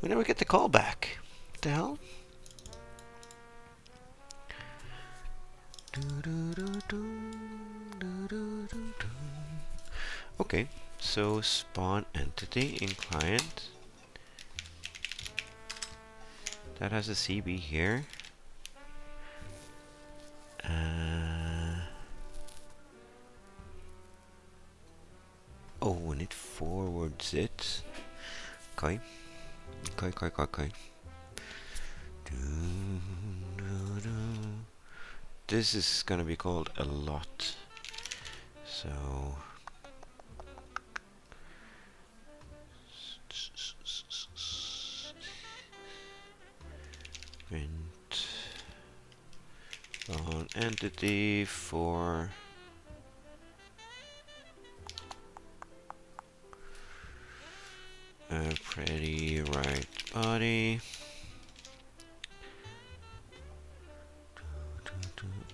We never get the call back. What the hell? Okay, so spawn entity in client. That has a CB here. Oh, when it forwards it. Okay. Okay. This is gonna be called a lot. So print on entity for a pretty right body.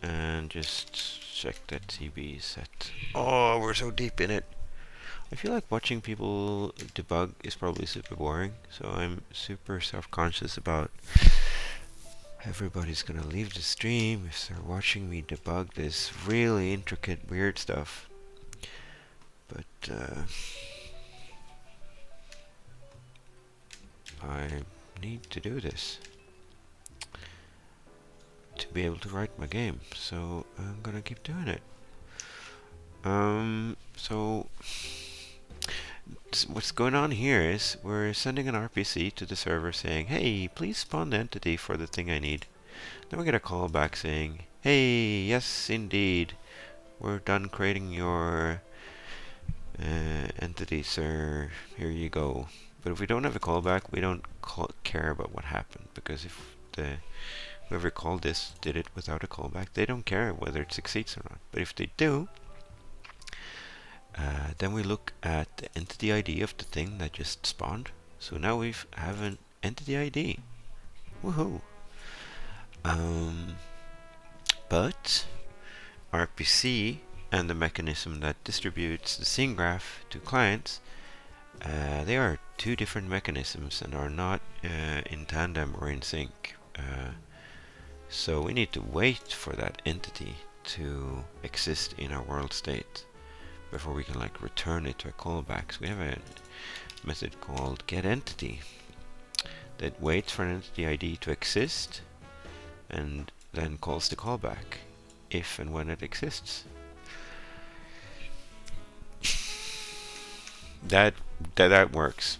And just check that TB is set. Oh, we're so deep in it. I feel like watching people debug is probably super boring, so I'm super self-conscious about everybody's gonna leave the stream if they're watching me debug this really intricate, weird stuff. But I need to do this to be able to write my game, so I'm gonna keep doing it. So what's going on here is we're sending an RPC to the server saying, hey, please spawn the entity for the thing I need. Then we get a call back saying, hey, yes indeed, we're done creating your entity, sir, here you go. But if we don't have a callback, we don't care about what happened, because if whoever called this did it without a callback, they don't care whether it succeeds or not. But if they do, then we look at the entity ID of the thing that just spawned. So now we have an entity ID. Woohoo! But RPC and the mechanism that distributes the scene graph to clients, they are two different mechanisms and are not in tandem or in sync. So we need to wait for that entity to exist in our world state before we can like return it to a callback. So we have a method called getEntity that waits for an entity ID to exist and then calls the callback if and when it exists. That works,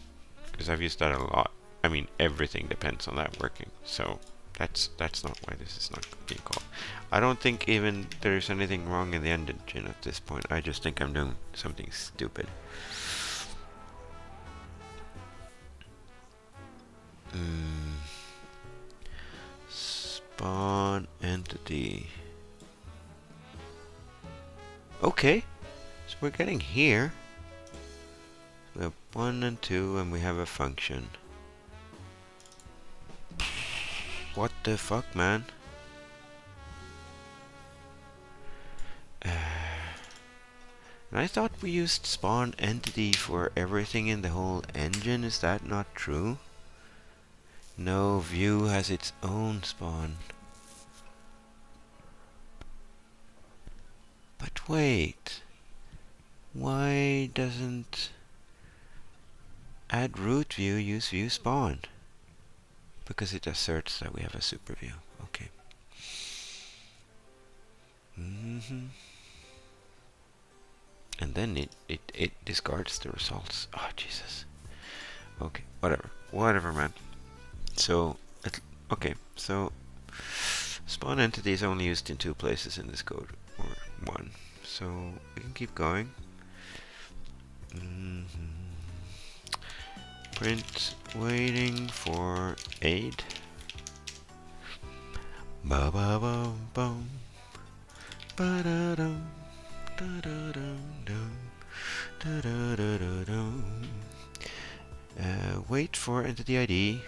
because I've used that a lot. I mean, everything depends on that working. So that's not why this is not being called. I don't think even there's anything wrong in the engine at this point. I just think I'm doing something stupid. Spawn entity. Okay, so we're getting here. We have 1 and 2 and we have a function. What the fuck, man? And I thought we used spawn entity for everything in the whole engine. Is that not true? No, view has its own spawn. But wait, why doesn't add root view use view spawn? Because it asserts that we have a super view. Okay. And then it discards the results. Oh Jesus. Okay, whatever, man. So okay, so spawn entity is only used in 2 places in this code, or 1. So we can keep going. Print waiting for aid. Ba ba ba bum. Ba da dum. Da da dum dum. Da da da da dum. Wait for entity ID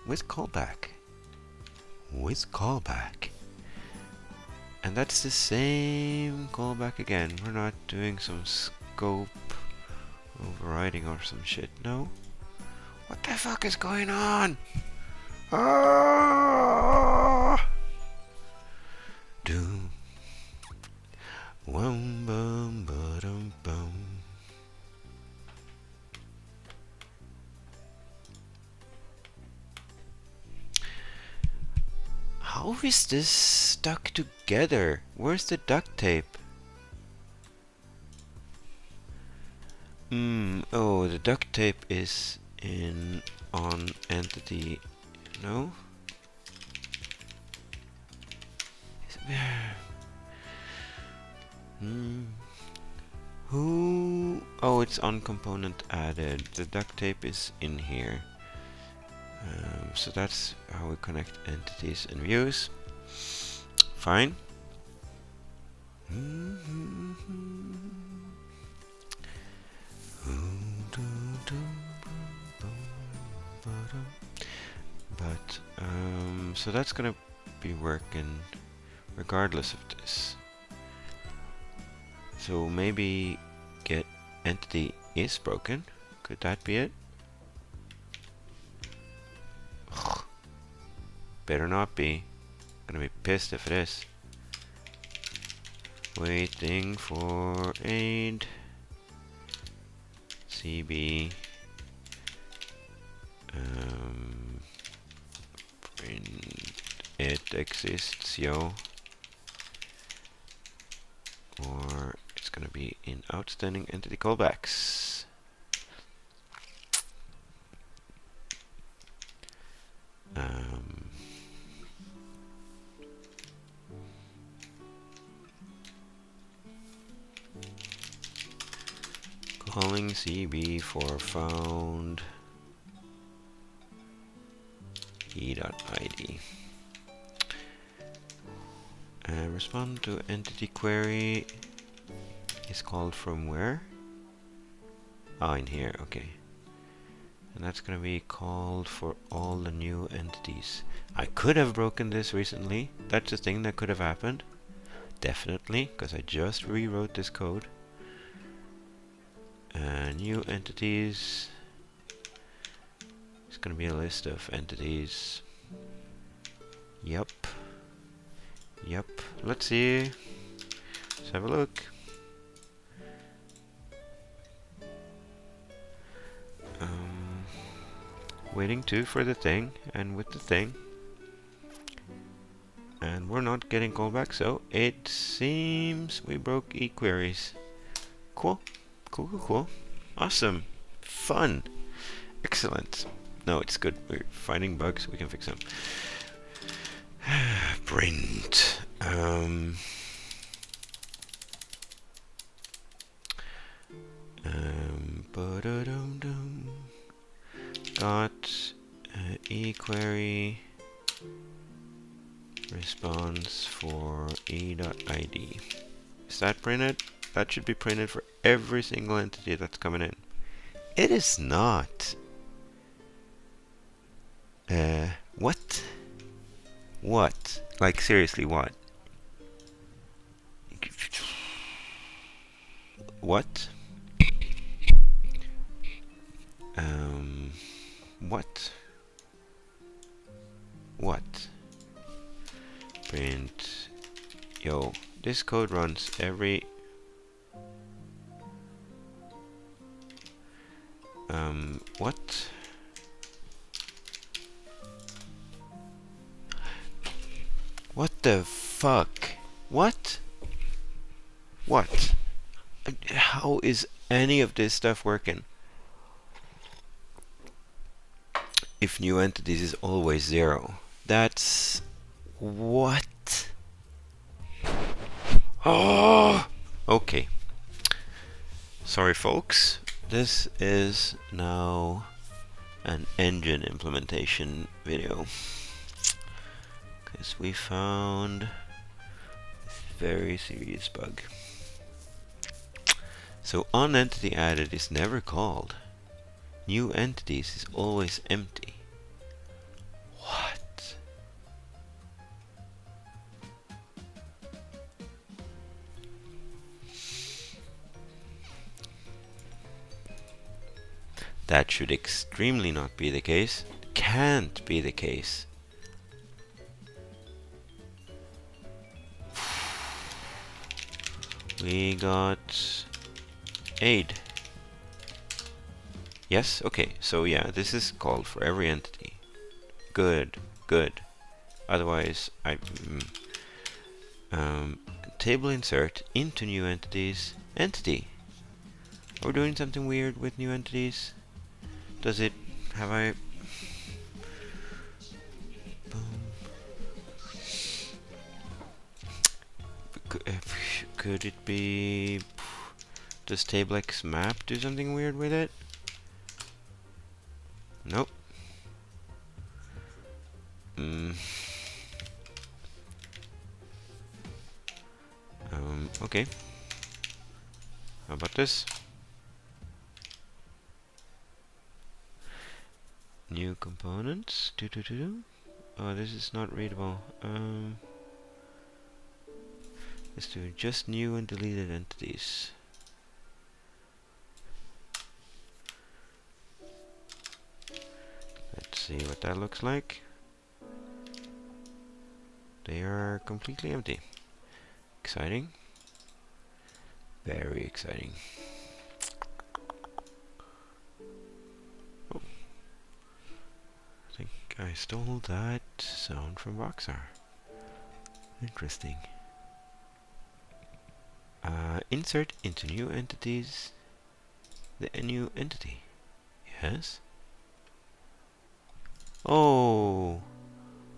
with callback. With callback. And that's the same callback again. We're not doing some scope overriding or some shit. No. What the fuck is going on? Ah! Doom. Wum, bum, ba-dum, bum. How is this stuck together? Where's the duct tape? Oh, the duct tape is on entity. No? Who? Oh, it's on component added. The duct tape is in here. So that's how we connect entities and views. Fine. But so that's gonna be working regardless of this. So maybe get entity is broken. Could that be it? Better not be. Gonna be pissed if it is. Waiting for aid. CB. Print it exists, yo. Or it's gonna be in outstanding entity callbacks. Calling CB for found e.id. Respond to entity query is called from where? Oh, in here, okay. And that's gonna be called for all the new entities. I could have broken this recently. That's a thing that could have happened. Definitely, because I just rewrote this code. New entities. It's gonna be a list of entities. Yep. Yep. Let's see. Let's have a look. Waiting too for the thing, and with the thing. And we're not getting callback, so it seems we broke eQueries. Cool. Cool. Awesome. Fun. Excellent. No, it's good. We're finding bugs. We can fix them. Print. Got eQuery response for e.id. Is that printed? That should be printed for every single entity that's coming in. It is not. What? What? Like, seriously, what? What? What? What? Print. Yo, this code runs every... what? What the fuck? What? What? How is any of this stuff working? If new entities is always 0. That's... what? Oh! Okay. Sorry folks. This is now an engine implementation video. Because we found this very serious bug. So onEntity added is never called. New entities is always empty. What? That should extremely not be the case. Can't be the case. We got aid. Yes, okay, so yeah, this is called for every entity. Good, good. Otherwise, table insert into new entities. Entity. Are we doing something weird with new entities? Does it, have I, could it be, does table X map do something weird with it? Nope. Okay. How about this? New components. Oh, this is not readable. Let's do just new and deleted entities. Let's see what that looks like. They are completely empty. Exciting. Very exciting. Oh. I think I stole that sound from Rockstar. Interesting. Insert into new entities the new entity. Yes? Oh!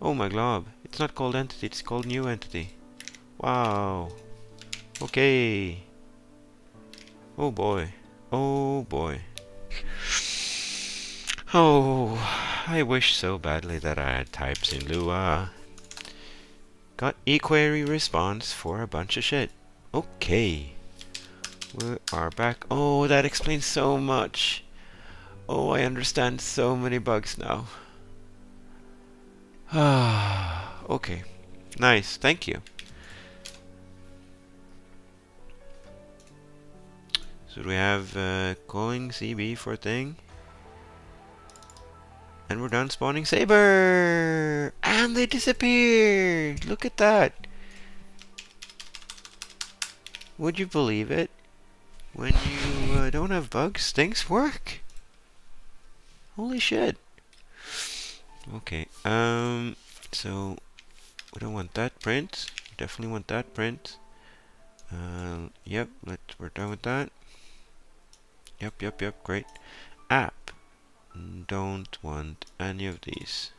Oh my glob. It's not called entity, it's called new entity. Wow. Okay. Oh boy. Oh boy. Oh, I wish so badly that I had types in Lua. Got eQuery response for a bunch of shit. Okay. We are back. Oh, that explains so much. Oh, I understand so many bugs now. Ah, okay. Nice, thank you. So we have calling CB for thing. And we're done spawning Saber! And they disappeared! Look at that! Would you believe it? When you don't have bugs, things work! Holy shit! Okay, so we don't want that print. We definitely want that print. Yep, we're done with that. Yep, great. App. Don't want any of these.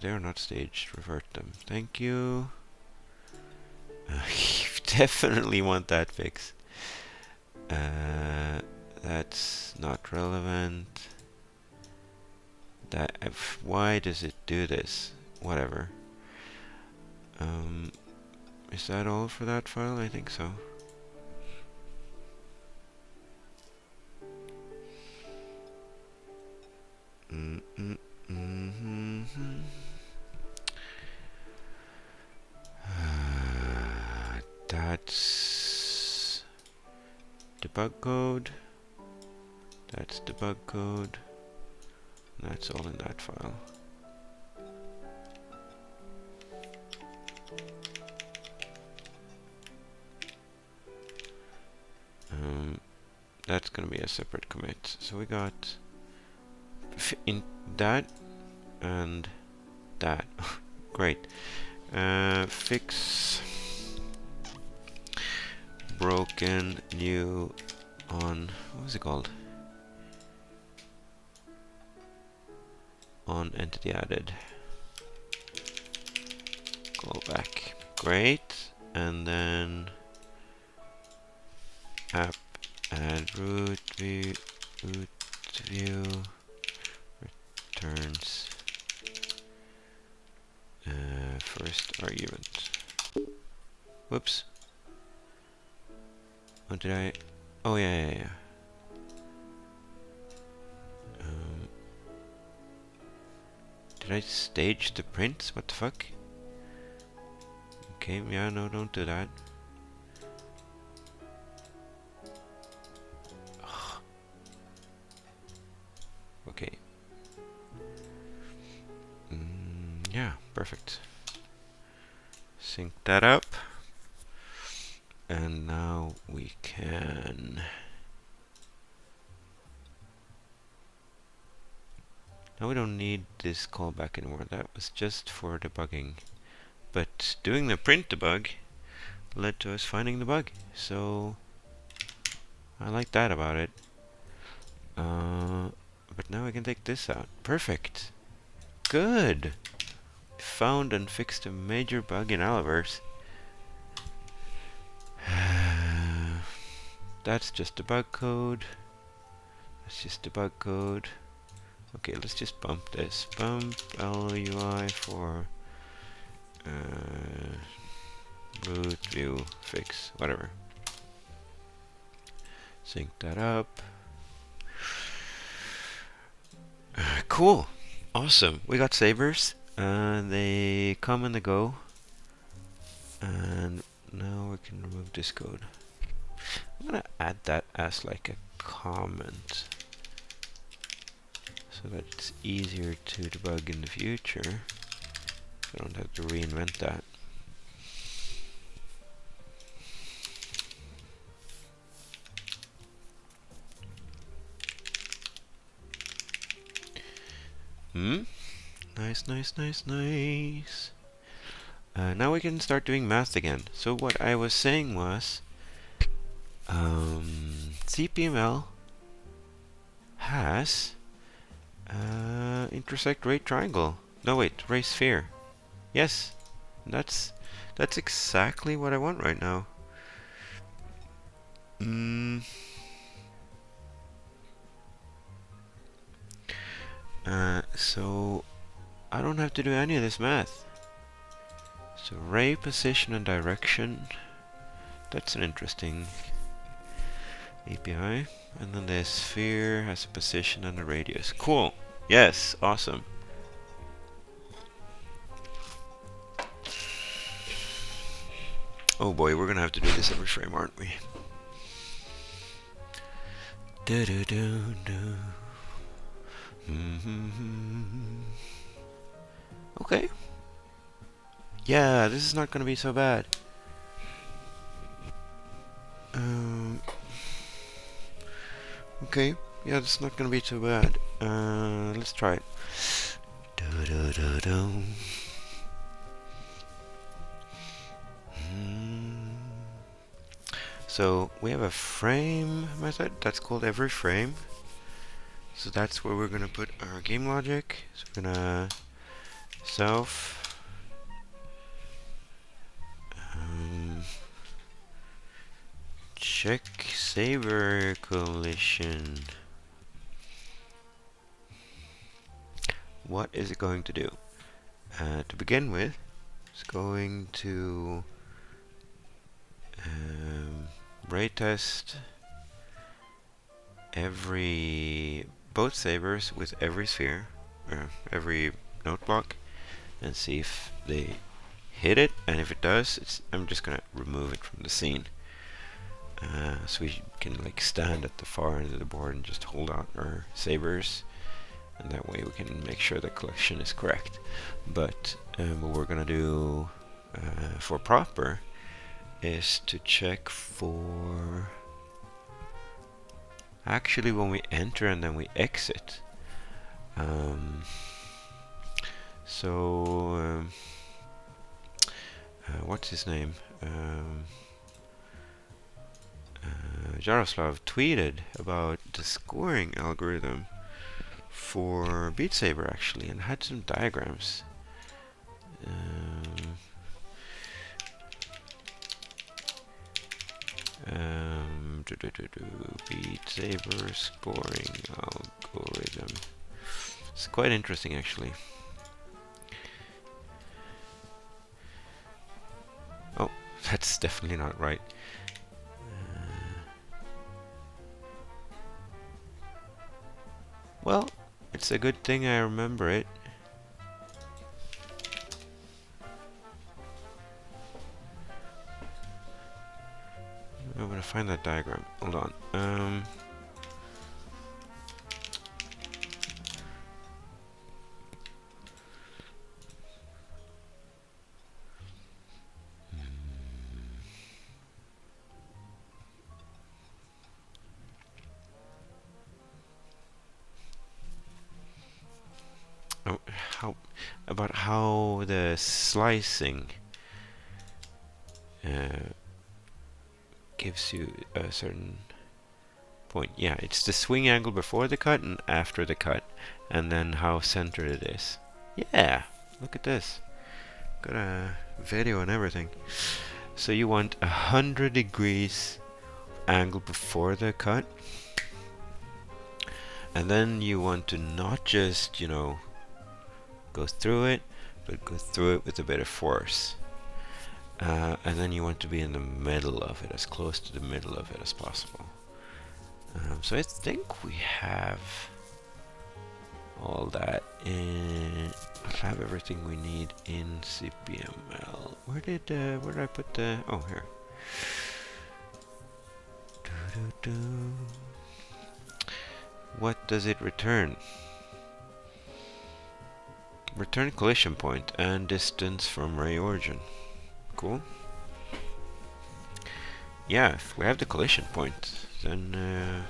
They're not staged. Revert them. Thank you. You definitely want that fix. That's not relevant. Why does it do this? Whatever. Is that all for that file? I think so. That's debug code. That's debug code. That's all in that file. That's gonna be a separate commit. So we got in that and that. Great. Fix broken new on, what was it called? On entity added. Callback. Great. And then app add root view returns first argument. Whoops. Oh, did I? Oh, yeah. Did I stage the prints? What the fuck? Okay, yeah, no, don't do that. Okay. Yeah, perfect. Sync that up. now we can... Now we don't need this callback anymore. That was just for debugging. But doing the print debug led to us finding the bug. So I like that about it. But now we can take this out. Perfect. Good. Found and fixed a major bug in Alloverse. That's just debug code. That's just debug code. Okay, let's just bump this. Bump LUI for root view fix, whatever. Sync that up. Cool. Awesome. We got Sabres. They come and they go. And now we can remove this code. I'm gonna add that as like a comment so that it's easier to debug in the future. I don't have to reinvent that. Nice, nice, nice, nice. Now we can start doing math again. So what I was saying was, CPML has intersect rate triangle. No wait, ray sphere. Yes, that's exactly what I want right now. So I don't have to do any of this math. So ray position and direction. That's an interesting API. And then the sphere has a position and a radius. Cool. Yes, awesome. Oh boy, we're gonna have to do this every frame, aren't we? Okay. Yeah, this is not gonna be so bad. Okay, yeah, this is not gonna be too bad. Let's try it. So we have a frame method that's called every frame. So that's where we're gonna put our game logic. So we're gonna self check Saber collision. What is it going to do? To begin with, it's going to ray test both Sabers with every sphere, every note block, and see if they hit it. And if it does, I'm just gonna remove it from the scene. So we can like stand at the far end of the board and just hold out our Sabers, and that way we can make sure the collection is correct. But what we're gonna do for proper is to check for actually when we enter and then we exit. What's his name? Jaroslav tweeted about the scoring algorithm for BeatSaber actually, and had some diagrams. BeatSaber scoring algorithm. It's quite interesting actually. Oh, that's definitely not right. Well, it's a good thing I remember it. I'm gonna find that diagram. Hold on. how the slicing gives you a certain point. Yeah, it's the swing angle before the cut and after the cut, and then how centered it is. Yeah, look at this. Got a video and everything. So you want 100 degrees angle before the cut, and then you want to not just, you know, go through it, but go through it with a bit of force. And then you want to be in the middle of it, as close to the middle of it as possible. So I think we have all that in. I have everything we need in CPML. Where did I put the? Oh, here. What does it return? Return collision point and distance from ray origin. Cool. Yeah, if we have the collision point, then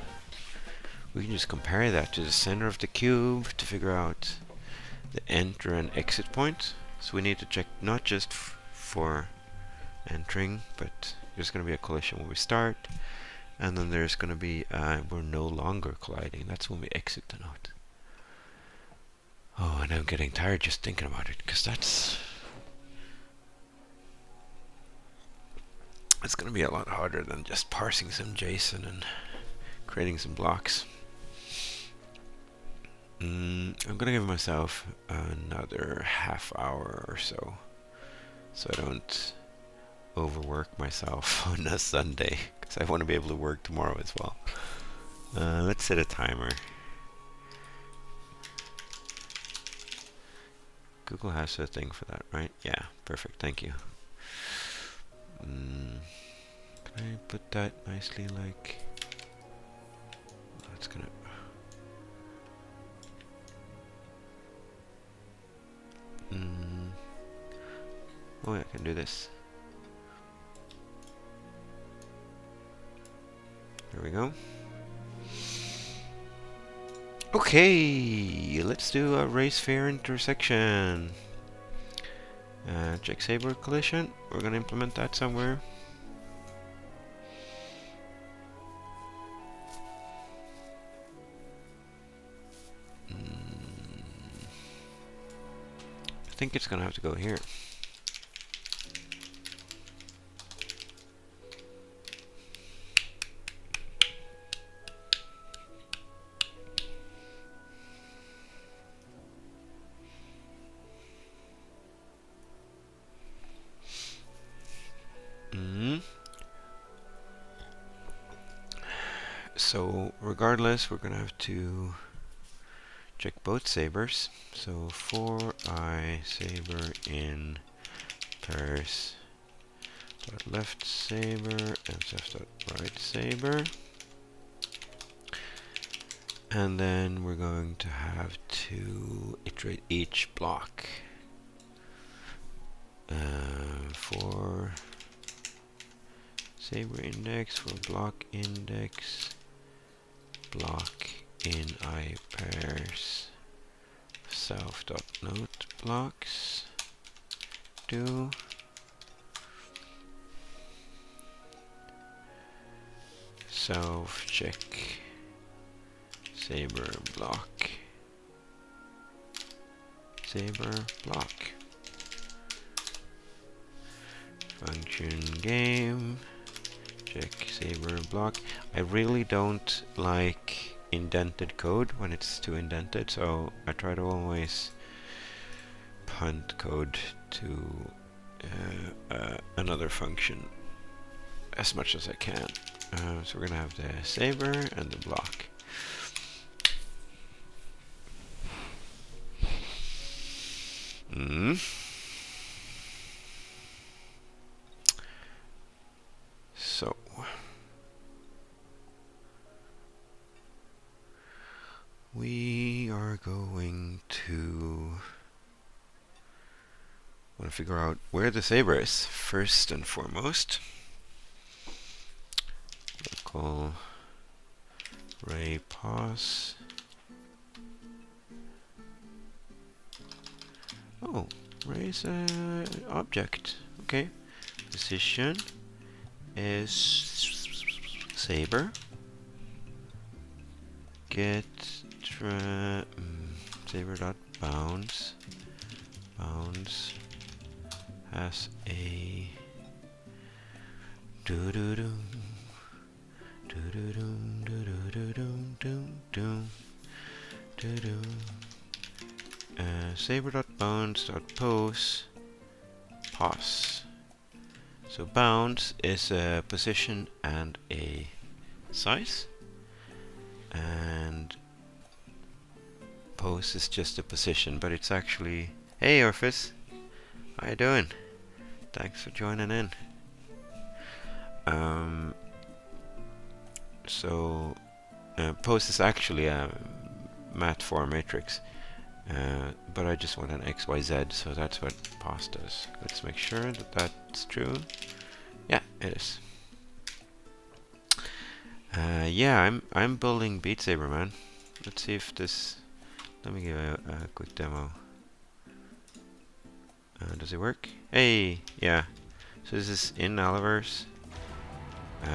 we can just compare that to the center of the cube to figure out the enter and exit point. So we need to check not just for entering, but there's going to be a collision when we start, and then there's going to be we're no longer colliding. That's when we exit the node. Oh, and I'm getting tired just thinking about it, because it's going to be a lot harder than just parsing some JSON and creating some blocks. I'm going to give myself another half hour or so I don't overwork myself on a Sunday, because I want to be able to work tomorrow as well. Let's set a timer. Google has a thing for that, right? Yeah, perfect, thank you. Can I put that nicely, like... That's gonna... Oh yeah, I can do this. There we go. Okay, let's do a race fair intersection. Check Saber collision. We're gonna implement that somewhere. I think it's gonna have to go here. So regardless, we're gonna have to check both sabers. So for I saber in pairs dot left saber and self dot right saber, and then we're going to have to iterate each block. For saber index, for block index, block in I pairs self dot note blocks do self check saber block function game check saber block. I really don't like indented code when it's too indented, so I try to always punt code to another function as much as I can. So we're gonna have the saber and the block. So we are going to want to figure out where the saber is first and foremost. Local ray pos Oh, raise a object. Okay. Position is Saber. Get Saber dot bounds. Bounds has a do do do do do do do do do do do. Saber.bounds.pose pos. So bounds is a position and a size, and pose is just a position, but it's actually, hey Orphis, how you doing? Thanks for joining in. Pose is actually a mat4 matrix. But I just want an XYZ, so that's what pos does. Let's make sure that that's true. Yeah, it is. Yeah, I'm building BeatSaber, man. Let's see if this. Let me give a quick demo. Does it work? Hey, yeah. So this is in Alloverse.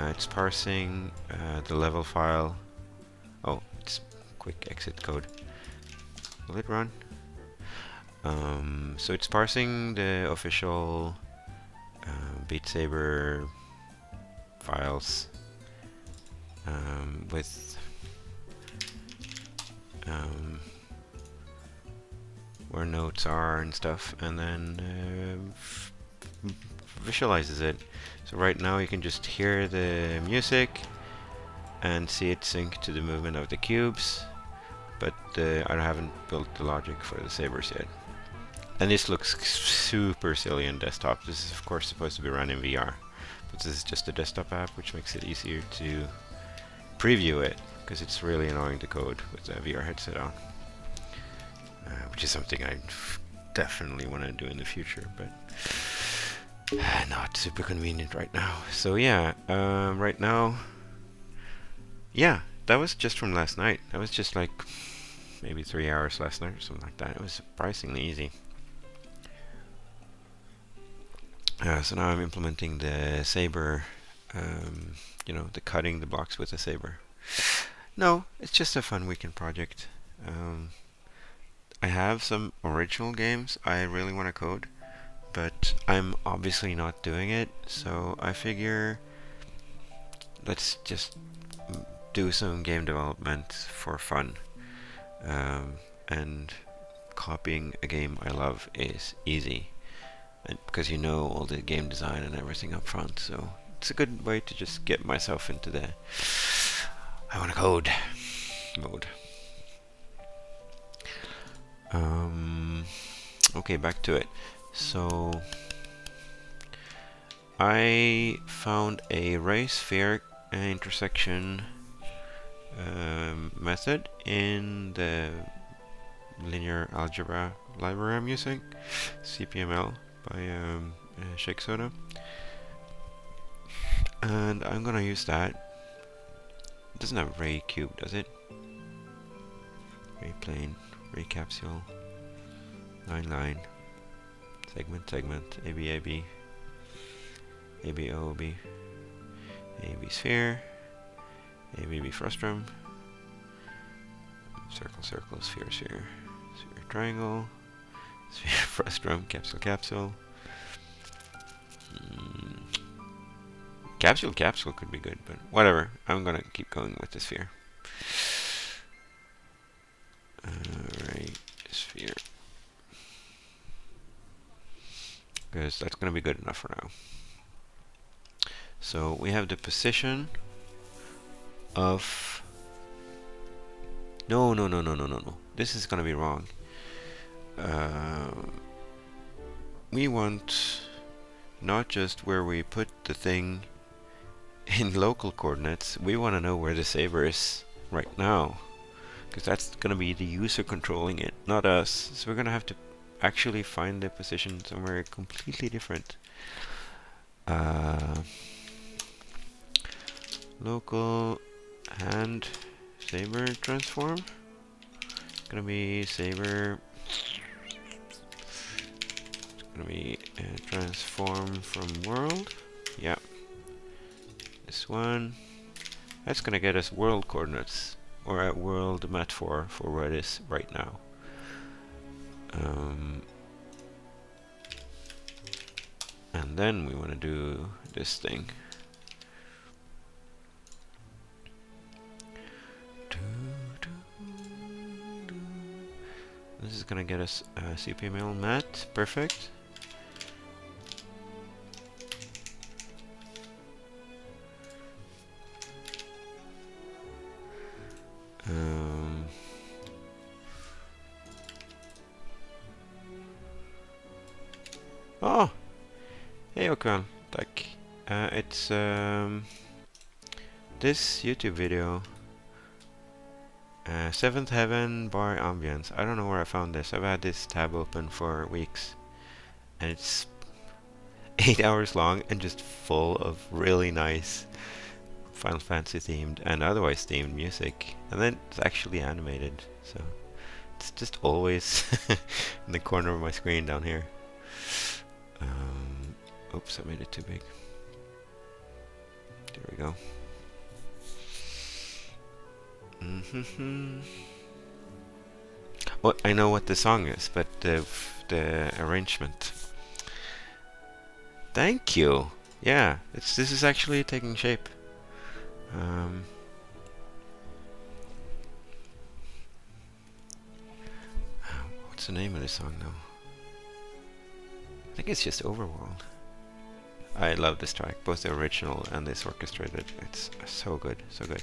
It's parsing the level file. Oh, it's quick exit code. Will it run? So it's parsing the official BeatSaber files with where notes are and stuff, and then visualizes it. So right now you can just hear the music and see it sync to the movement of the cubes, but I haven't built the logic for the sabers yet. And this looks super silly on desktop. This is of course supposed to be run in VR, but this is just a desktop app, which makes it easier to preview it, because it's really annoying to code with a VR headset on, which is something I definitely want to do in the future, but not super convenient right now. So yeah, right now, yeah, that was just from last night. That was just like maybe 3 hours last night or something like that. It was surprisingly easy. So now I'm implementing the Saber, you know, the cutting the blocks with the Saber. No, it's just a fun weekend project. I have some original games I really want to code, but I'm obviously not doing it, so I figure let's just do some game development for fun. And copying a game I love is easy, and because you know all the game design and everything up front, so it's a good way to just get myself into the I want to code mode. Okay, back to it. So I found a ray sphere intersection method in the linear algebra library I'm using, CPML by Shake Soda, and I'm gonna use that. It doesn't have ray cube, does it? Ray plane, ray capsule, line, segment, AB, OB, AB sphere, ABB frustrum, circle, sphere, triangle, sphere, frustrum, capsule. Capsule could be good, but whatever. I'm gonna keep going with the sphere. Alright, sphere. Because that's gonna be good enough for now. So we have the position of no. This is gonna be wrong. We want not just where we put the thing in local coordinates, we want to know where the Saber is right now, because that's gonna be the user controlling it, not us. So we're gonna have to actually find the position somewhere completely different. Local hand Saber transform. Gonna be Saber gonna be transform from world. Yeah, this one. That's gonna get us world coordinates, or at world mat for where it is right now. And then we want to do this thing. This is gonna get us a CPML mat. Perfect. Oh, hey Okan, tack. It's this YouTube video. Seventh Heaven bar ambience. I don't know where I found this. I've had this tab open for weeks, and it's 8 hours long and just full of really nice Final Fantasy themed and otherwise themed music. And then it's actually animated, so it's just always in the corner of my screen down here. Oops, I made it too big. There we go. Well, I know what the song is, but the arrangement. Thank you. Yeah, this is actually taking shape. What's the name of this song now? I think it's just Overworld. I love this track, both the original and this orchestrated. It's so good, so good.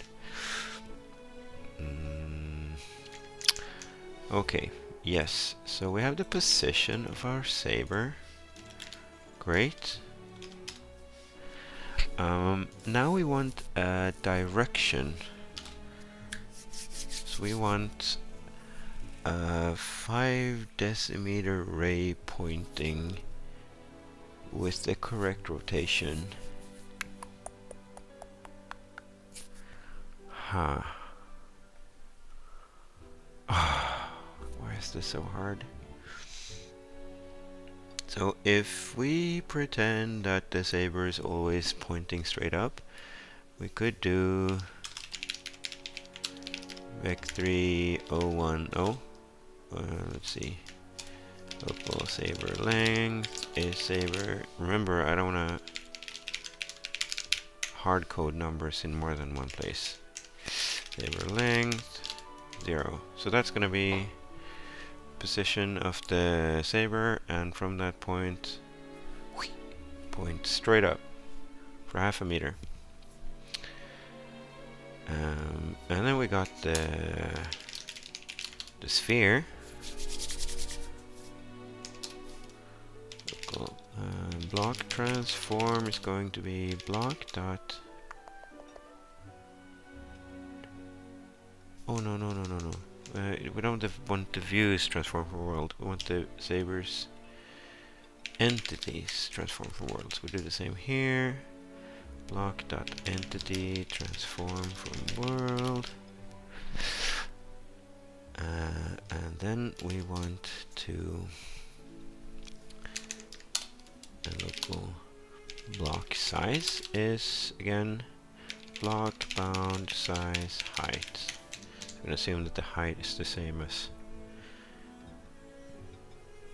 Okay, yes, so we have the position of our saber. Great. Now we want a direction. So we want a 5 decimeter ray pointing with the correct rotation. Huh. Why is this so hard? So if we pretend that the saber is always pointing straight up, we could do vec3010. Let's see. Local saber length is saber. Remember, I don't want to hard code numbers in more than one place. Saber length 0. So that's going to be position of the saber, and from that point, point straight up for half a meter. And then we got the sphere. Block transform is going to be block dot. Oh no. We don't want the views transform from world. We want the sabers entities transform from world. So we do the same here. Block dot entity transform from world. And then we want to the local block size is again block bound size height. I'm gonna assume that the height is the same as.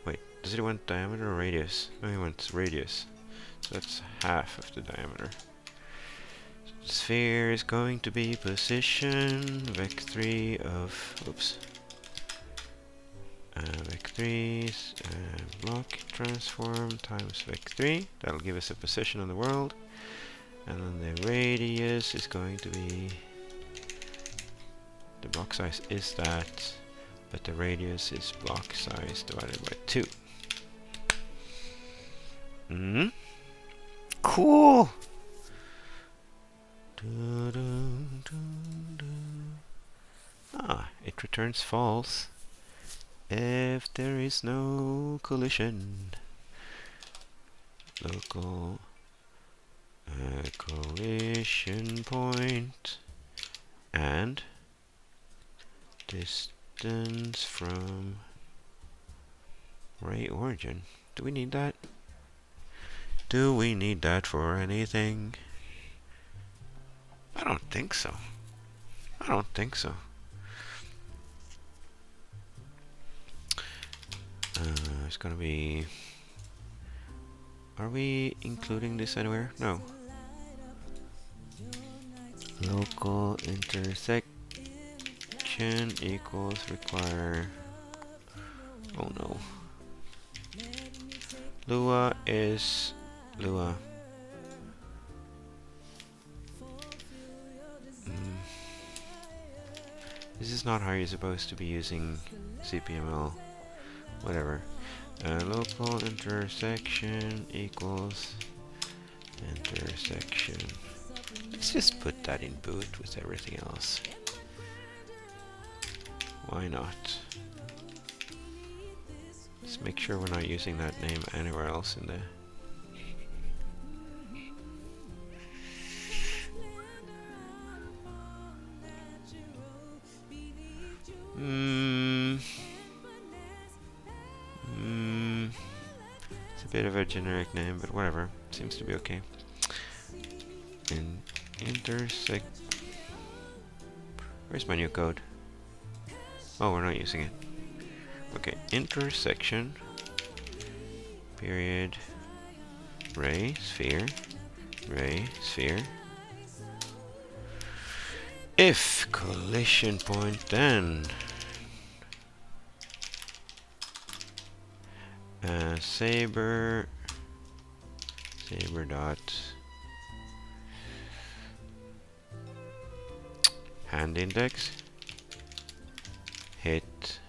Wait, does it want diameter or radius? No, it wants radius. So that's half of the diameter. So the sphere is going to be position vec3 of. Oops. Vec3 block transform times vec3. That'll give us a position on the world. And then the radius is going to be. The block size is that, but the radius is block size divided by 2. Cool! It returns false if there is no collision. Local collision point and distance from ray origin. Do we need that? Do we need that for anything? I don't think so. I don't think so. It's gonna be... Are we including this anywhere? No. Local intersection equals require... Oh no. Lua is... Lua. This is not how you're supposed to be using CPML. Whatever. Local intersection equals intersection. Let's just put that in boot with everything else. Why not? Let's make sure we're not using that name anywhere else in the... It's a bit of a generic name, but whatever. Seems to be okay. Intersect... Where's my new code? Oh, we're not using it. Okay, intersection, period, ray, sphere, if collision point, then Saber dot hand index hit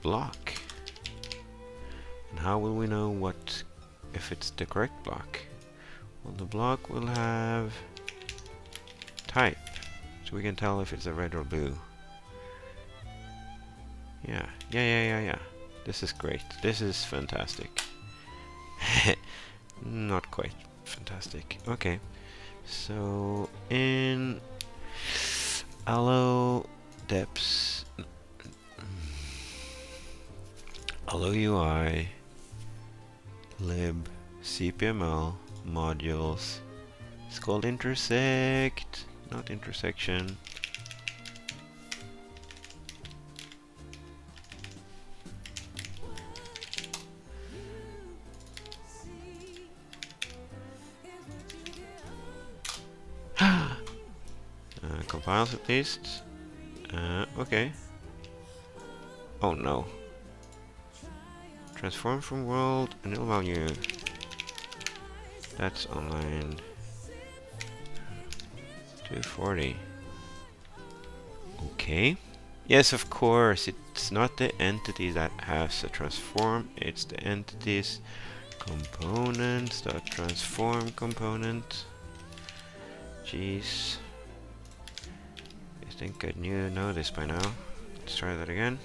block. And how will we know what if it's the correct block? Well, the block will have type, so we can tell if it's a red or blue. Yeah. This is great. This is fantastic. Not quite fantastic. Okay. So in allo depths, allo UI lib cpml modules, it's called intersect, not intersection. Compiles at least. Okay. Oh no. Transform from world, nil value. That's online. 240. Okay. Yes, of course. It's not the entity that has a transform. It's the entity's components. Dot transform component. Jeez. I think I know this by now. Let's try that again.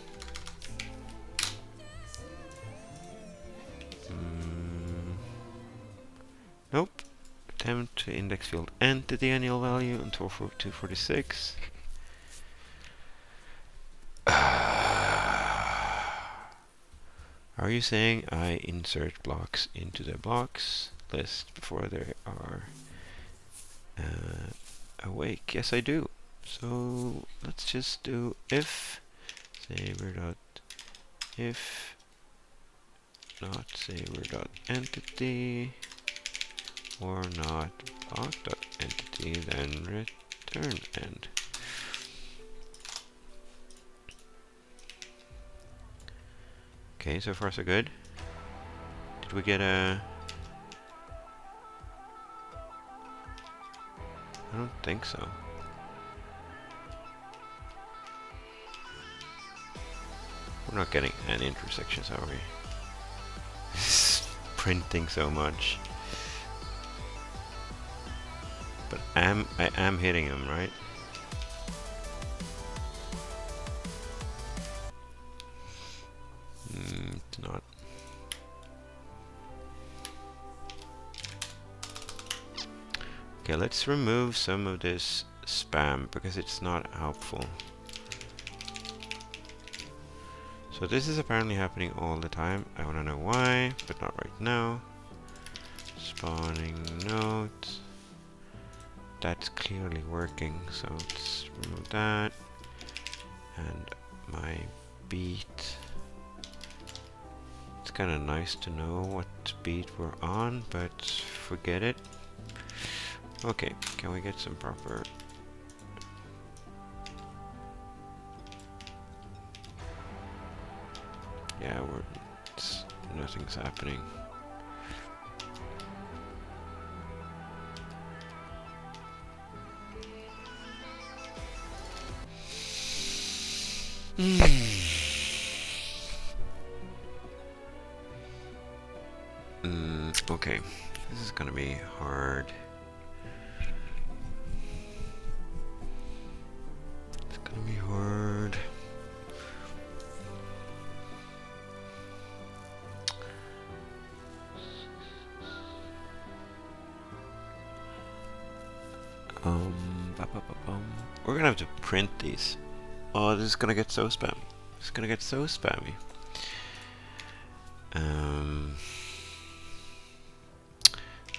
Nope. Attempt to index field entity annual value until 246. Are you saying I insert blocks into the blocks list before they are awake? Yes, I do. So let's just do if saber dot if not saber dot entity or not block dot entity, then return end. Okay, so far so good. Did we get a... I don't think so. We're not getting any intersections, are we? Printing so much. But I am hitting them, right? It's not. Okay, let's remove some of this spam because it's not helpful. So So this is apparently happening all the time. I want to know why, but not right now. Spawning nodes. That's clearly working, so let's remove that. And my beat. It's kind of nice to know what beat we're on, but forget it. Okay, can we get some proper... Yeah, nothing's happening. Okay, this is gonna be hard. It's gonna be hard. We're gonna have to print these. Oh, this is gonna get so spammy. It's gonna get so spammy.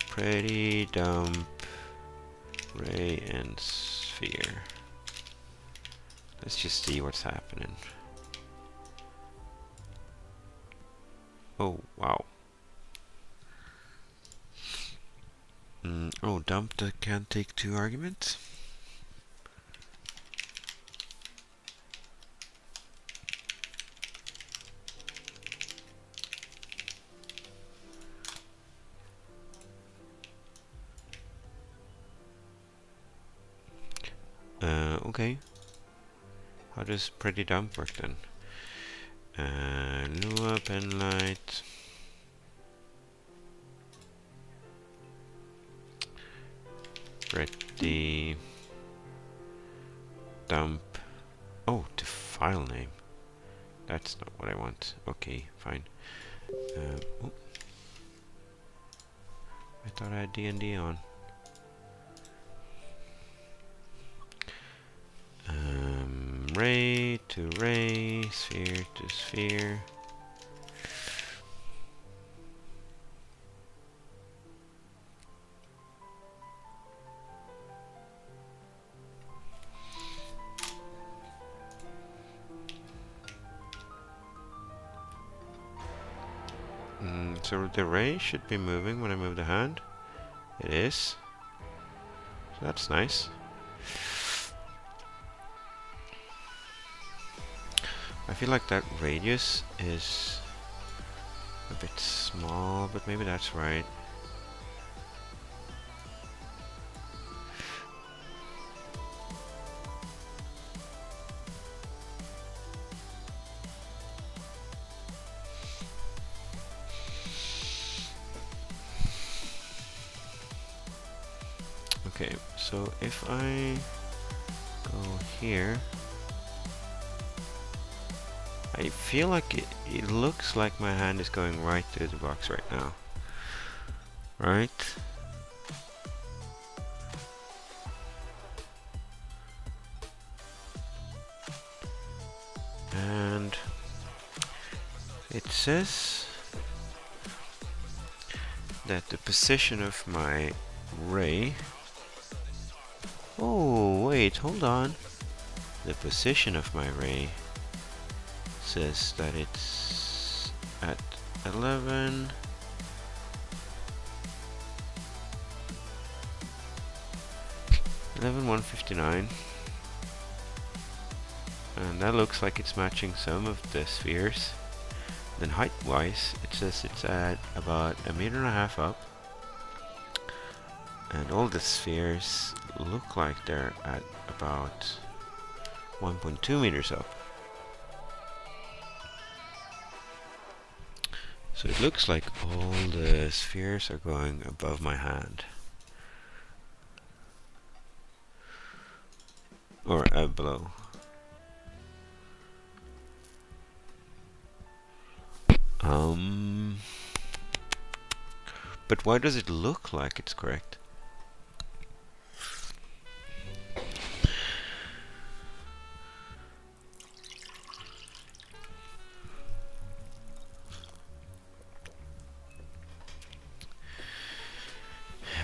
Pretty dump, ray and sphere. Let's just see what's happening. Oh, wow. Oh, dump that can't take 2 arguments. Okay. How does pretty dump work then? Lua, pen light. Pretty dump. Oh, the file name. That's not what I want. Okay, fine. Oh. I thought I had D&D on. Ray to ray, sphere to sphere. So the ray should be moving when I move the hand. It is. So that's nice. I feel like that radius is a bit small, but maybe that's right. Okay, so if I go here, I feel like it looks like my hand is going right through the box right now. Right? And it says that the position of my ray... Oh, wait, hold on. The position of my ray says that it's at 11 159, and that looks like it's matching some of the spheres. Then height wise it says it's at about 1.5 meters up, and all the spheres look like they're at about 1.2 meters up. So it looks like all the spheres are going above my hand. Or below. But why does it look like it's correct?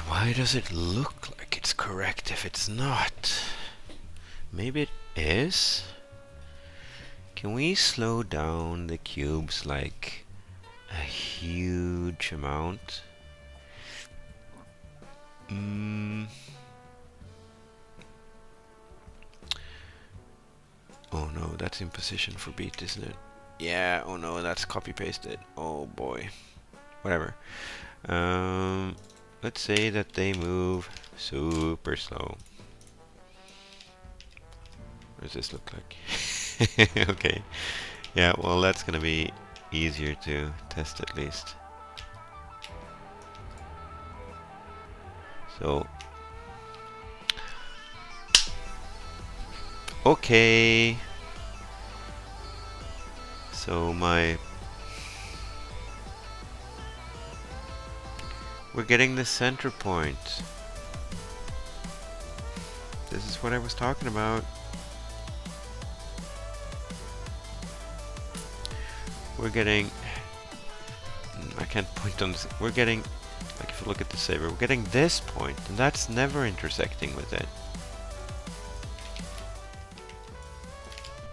Why does it look like it's correct if it's not? Maybe it is? Can we slow down the cubes like a huge amount? Oh no, that's in position for beat, isn't it? Yeah, oh no, that's copy pasted. Oh boy. Whatever. Let's say that they move super slow. What does this look like? Okay. Yeah, well, that's gonna be easier to test at least. So, okay. So we're getting the center point. This is what I was talking about. We're getting, I can't point on this. We're getting, like if you look at the Saber, we're getting this point, and that's never intersecting with it.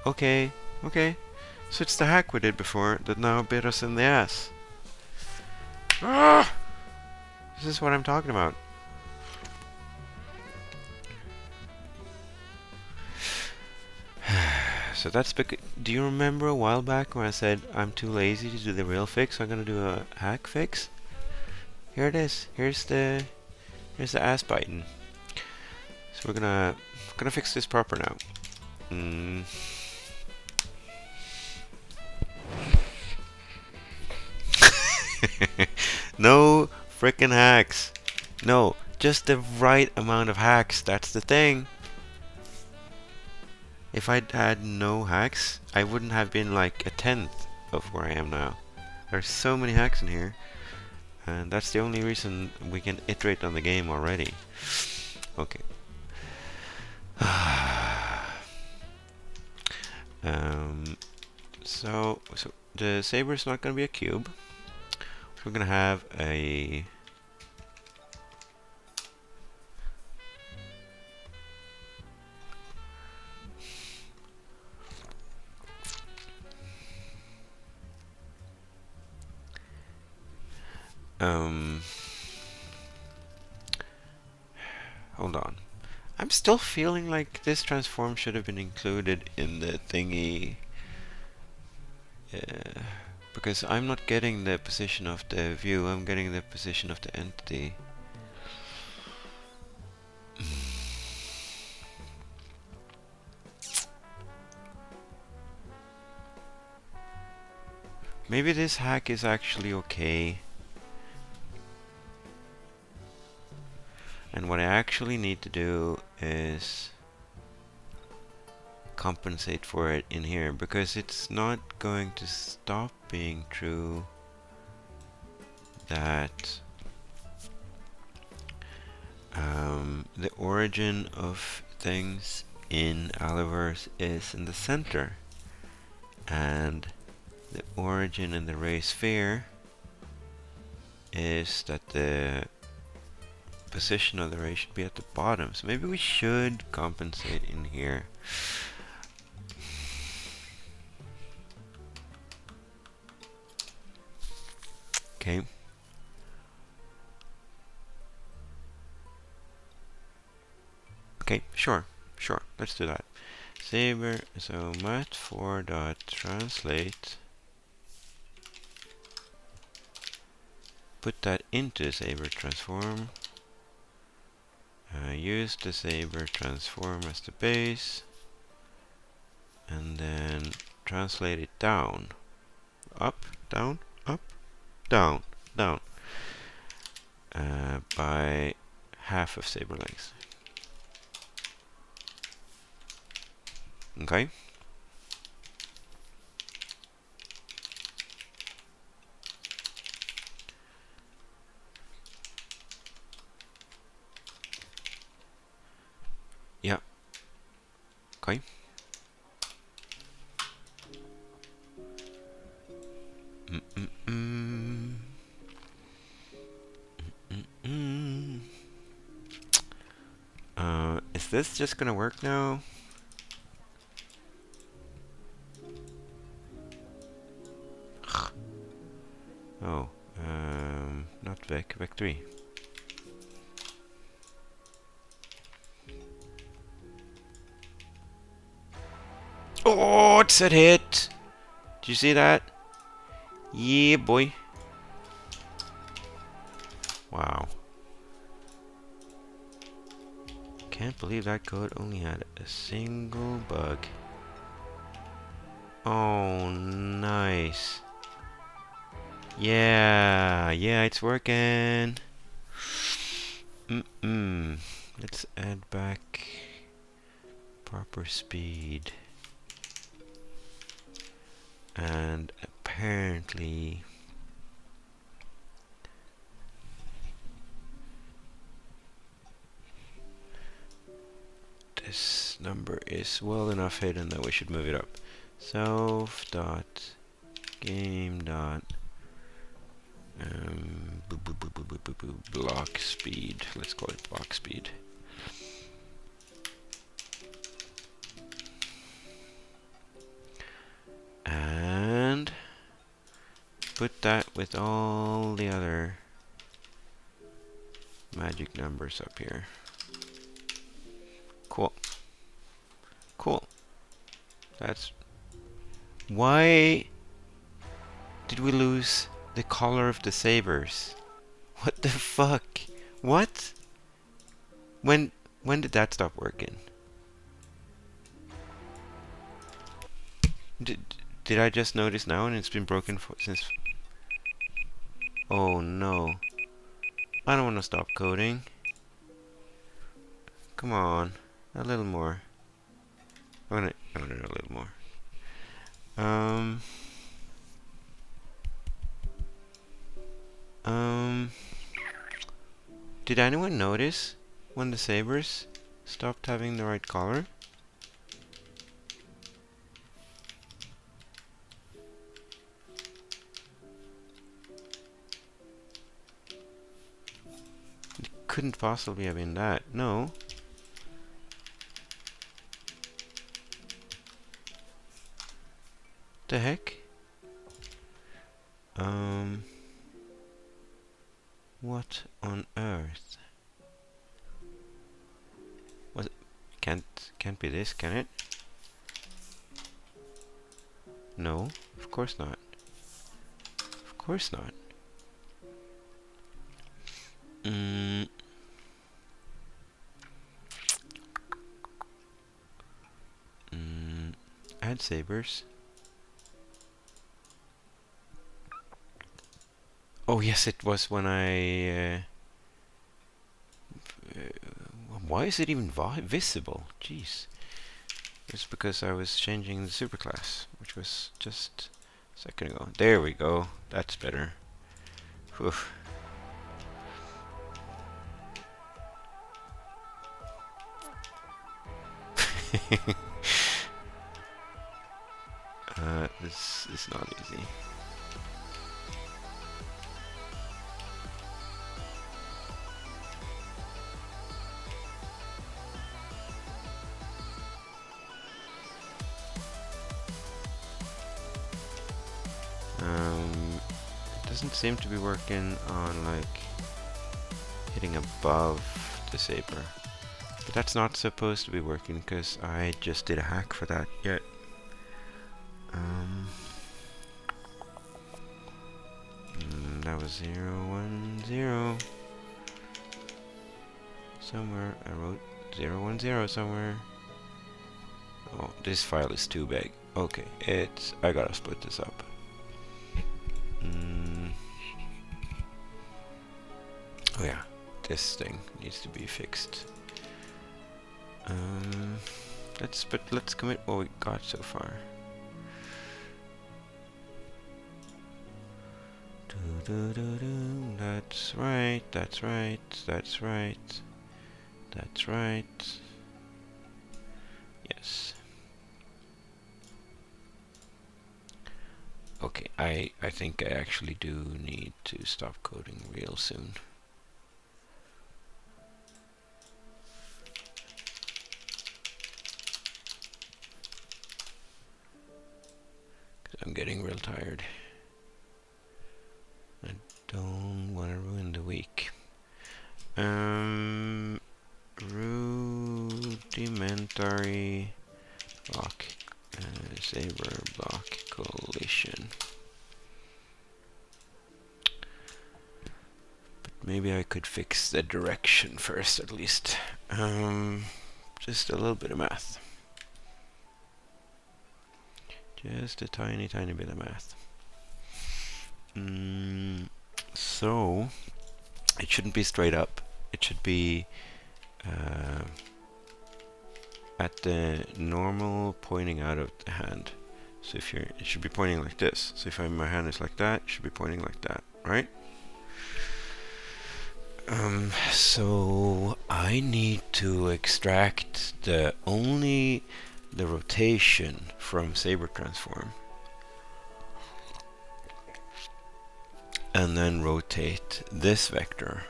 Okay, okay. So it's the hack we did before that now bit us in the ass. Ah! This is what I'm talking about. So that's because, do you remember a while back when I said I'm too lazy to do the real fix, so I'm gonna do a hack fix? Here it is. Here's the ass biting. So we're gonna fix this proper now. No frickin' hacks. No, just the right amount of hacks. That's the thing. If I'd had no hacks, I wouldn't have been like a tenth of where I am now. There's so many hacks in here, and that's the only reason we can iterate on the game already. Okay. So the Saber is not going to be a cube. We're going to have a hold on. I'm still feeling like this transform should have been included in the thingy. Because I'm not getting the position of the view, I'm getting the position of the entity. Maybe this hack is actually okay. And what I actually need to do is compensate for it in here, because it's not going to stop being true that the origin of things in Alloverse is in the center, and the origin in the ray sphere is that the position of the ray should be at the bottom. So maybe we should compensate in here. Okay. Okay, sure, let's do that. Saber, so mat4.translate, put that into Saber transform, use the Saber transform as the base, and then translate it down, up, down, down, by half of Saber length. Okay. Yeah. Okay. Is this just gonna work now? Oh, not Vec, Vec 3. Oh, it said hit! Did you see that? Yeah, boy. Wow. Can't believe that code only had a single bug. Oh, nice. Yeah, it's working. Let's add back proper speed. And apparently this number is well enough hidden that we should move it up. Self dot game dot block speed. Let's call it block speed. And put that with all the other magic numbers up here. Cool. Cool. That's... Why did we lose the color of the Sabres? What the fuck? What? When did that stop working? Did I just notice now and it's been broken since... Oh no. I don't want to stop coding. Come on. A little more. I want to know a little more. Did anyone notice when the Sabres stopped having the right color? It couldn't possibly have been that. No. The heck? What on earth? What? Can't be this, can it? No, of course not. Of course not. Add Sabres. Oh yes, it was when I... why is it even visible? Jeez. It's because I was changing the superclass, which was just a second ago. There we go. That's better. Whew. This is not easy. It doesn't seem to be working on like hitting above the Saber. But that's not supposed to be working because I just did a hack for that yet. That was 010. Somewhere I wrote 010 somewhere. Oh, this file is too big. Okay, I gotta split this up. Oh yeah, this thing needs to be fixed. Let's commit what we got so far. That's right, that's right, that's right, that's right. Yes. Okay, I think I actually do need to stop coding real soon. real tired. I don't want to ruin the week. Rudimentary block, Saber block collision. But maybe I could fix the direction first, at least. Just a little bit of math. Just a tiny bit of math. So it shouldn't be straight up. It should be at the normal pointing out of the hand. So if it should be pointing like this. So if my hand is like that, it should be pointing like that, right? So I need to extract only the rotation from Saber transform, and then rotate this vector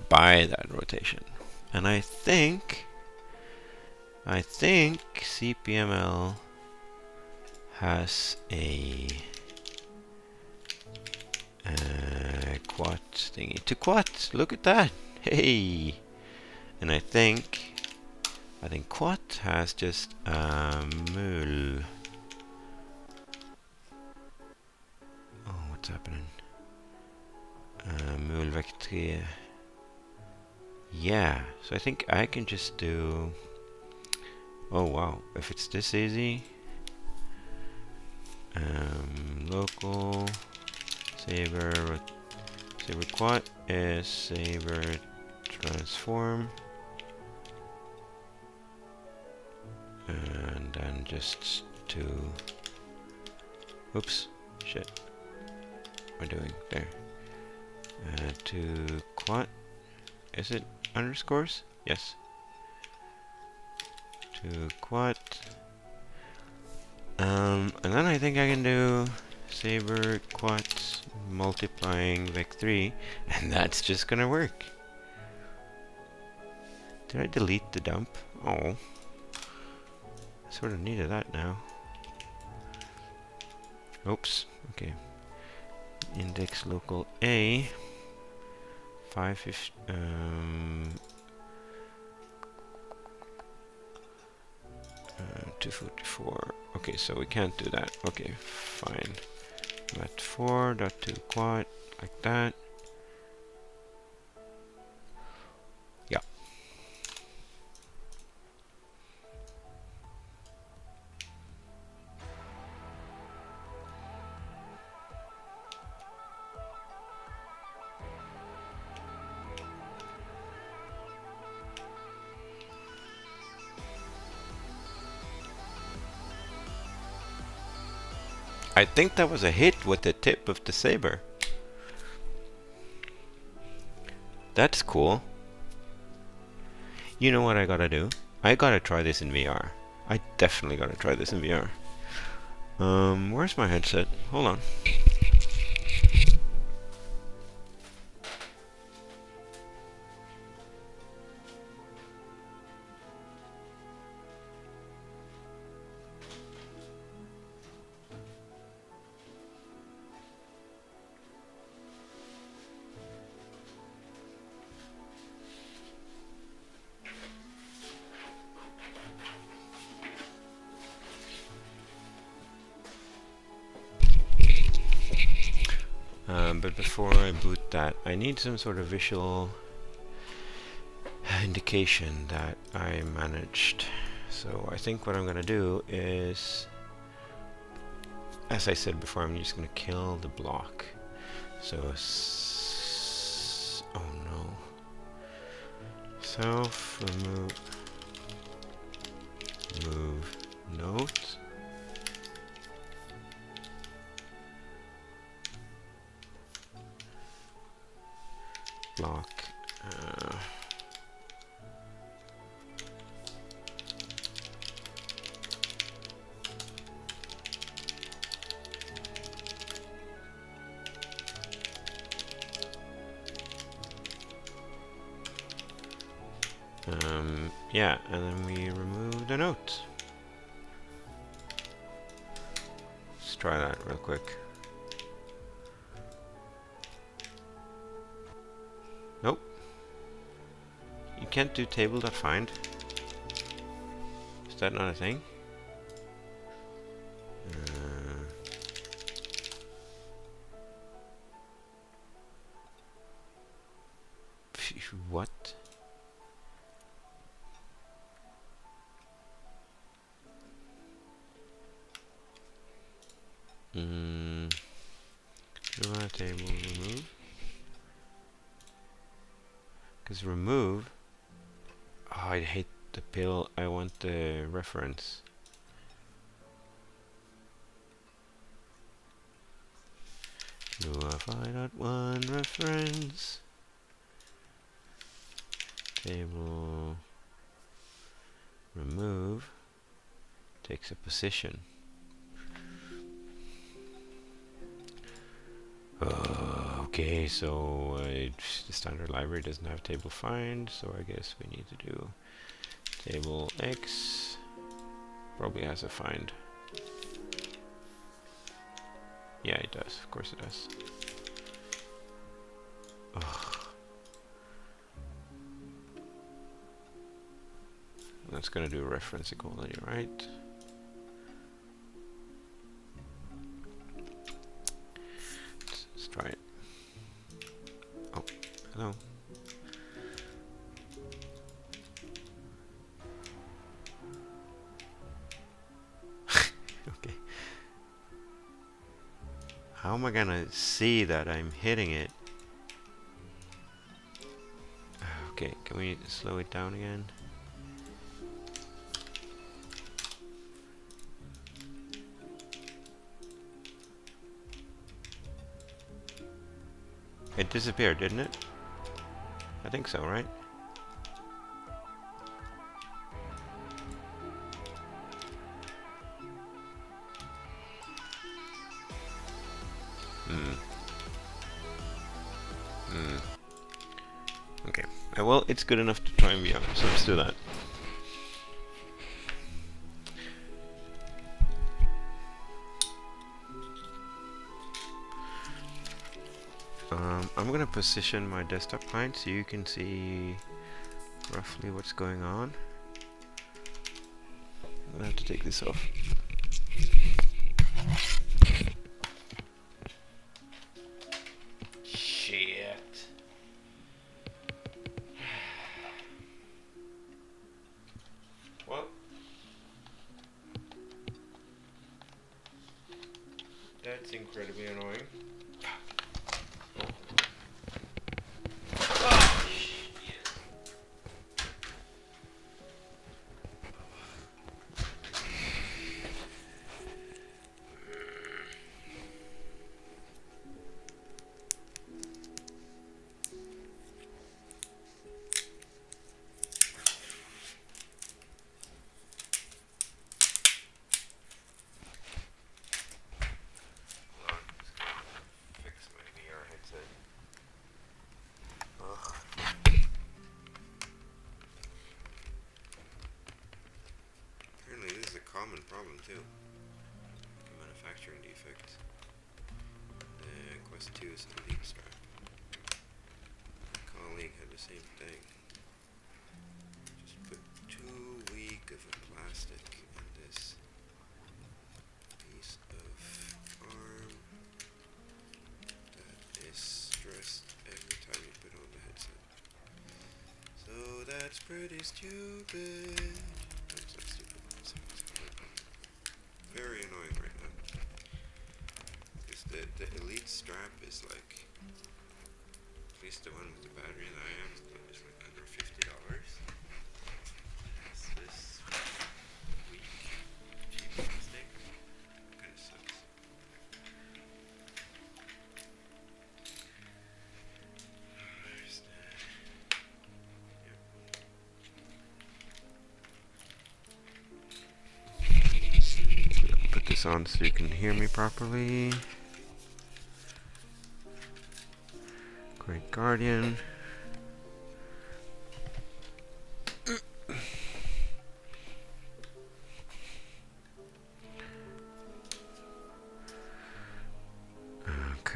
by that rotation. And I think CPML has a quad thingy to quad. Look at that! Hey! And I think quad has just mul. Oh, what's happening? Mul vector. Yeah, so I think I can just do. Oh wow! If it's this easy, local Saber quad is Saber transform, and then just to. Oops, shit. What am I doing there? To quad. Is it underscores? Yes. To quad. And then I think I can do Saber quad multiplying vec3, and that's just gonna work. Did I delete the dump? Oh. I sort of needed that now. Oops. Okay. Index local A. 244. Okay, so we can't do that. Okay, fine. mat4.to quad like that. Yeah. I think that was a hit with the tip of the saber. That's cool. You know what I gotta do? I gotta try this in VR. I definitely gotta try this in VR. Where's my headset? Hold on. But before I boot that, I need some sort of visual indication that I managed. So I think what I'm gonna do is, as I said before, I'm just gonna kill the block. So, oh no. Self remove note. Block. Yeah, and then we remove the note. try that real quick. Nope. You can't do table.find. Is that not a thing? What? Do I table remove? Because remove. Oh, I hate the pill. I want the reference. Do I find out one reference? Table remove takes a position. Okay, so the standard library doesn't have table find, so I guess we need to do table X. Probably has a find. Yeah, it does. Of course it does. Ugh. That's gonna do reference equality, right? Let's try it. Oh, hello. Okay. How am I gonna see that I'm hitting it? Okay, can we slow it down again? It disappeared, didn't it? I think so, right? Okay. Well, it's good enough to try and be honest, so let's do that. I'm gonna position my desktop client so you can see roughly what's going on. I'm gonna have to take this off. Shit. Well, that's incredibly annoying. Common problem too. Manufacturing defect. Quest 2 is an elite strap. My colleague had the same thing. Just put too weak of a plastic in this piece of arm that is stressed every time you put on the headset. So that's pretty stupid. That's not stupid. Very annoying right now. Because the elite strap is like, at least the one with the battery that I have, is like under $50. It's this weak, cheap plastic. Kinda sucks. There's that. Put this on so you can hear me properly. Great Guardian.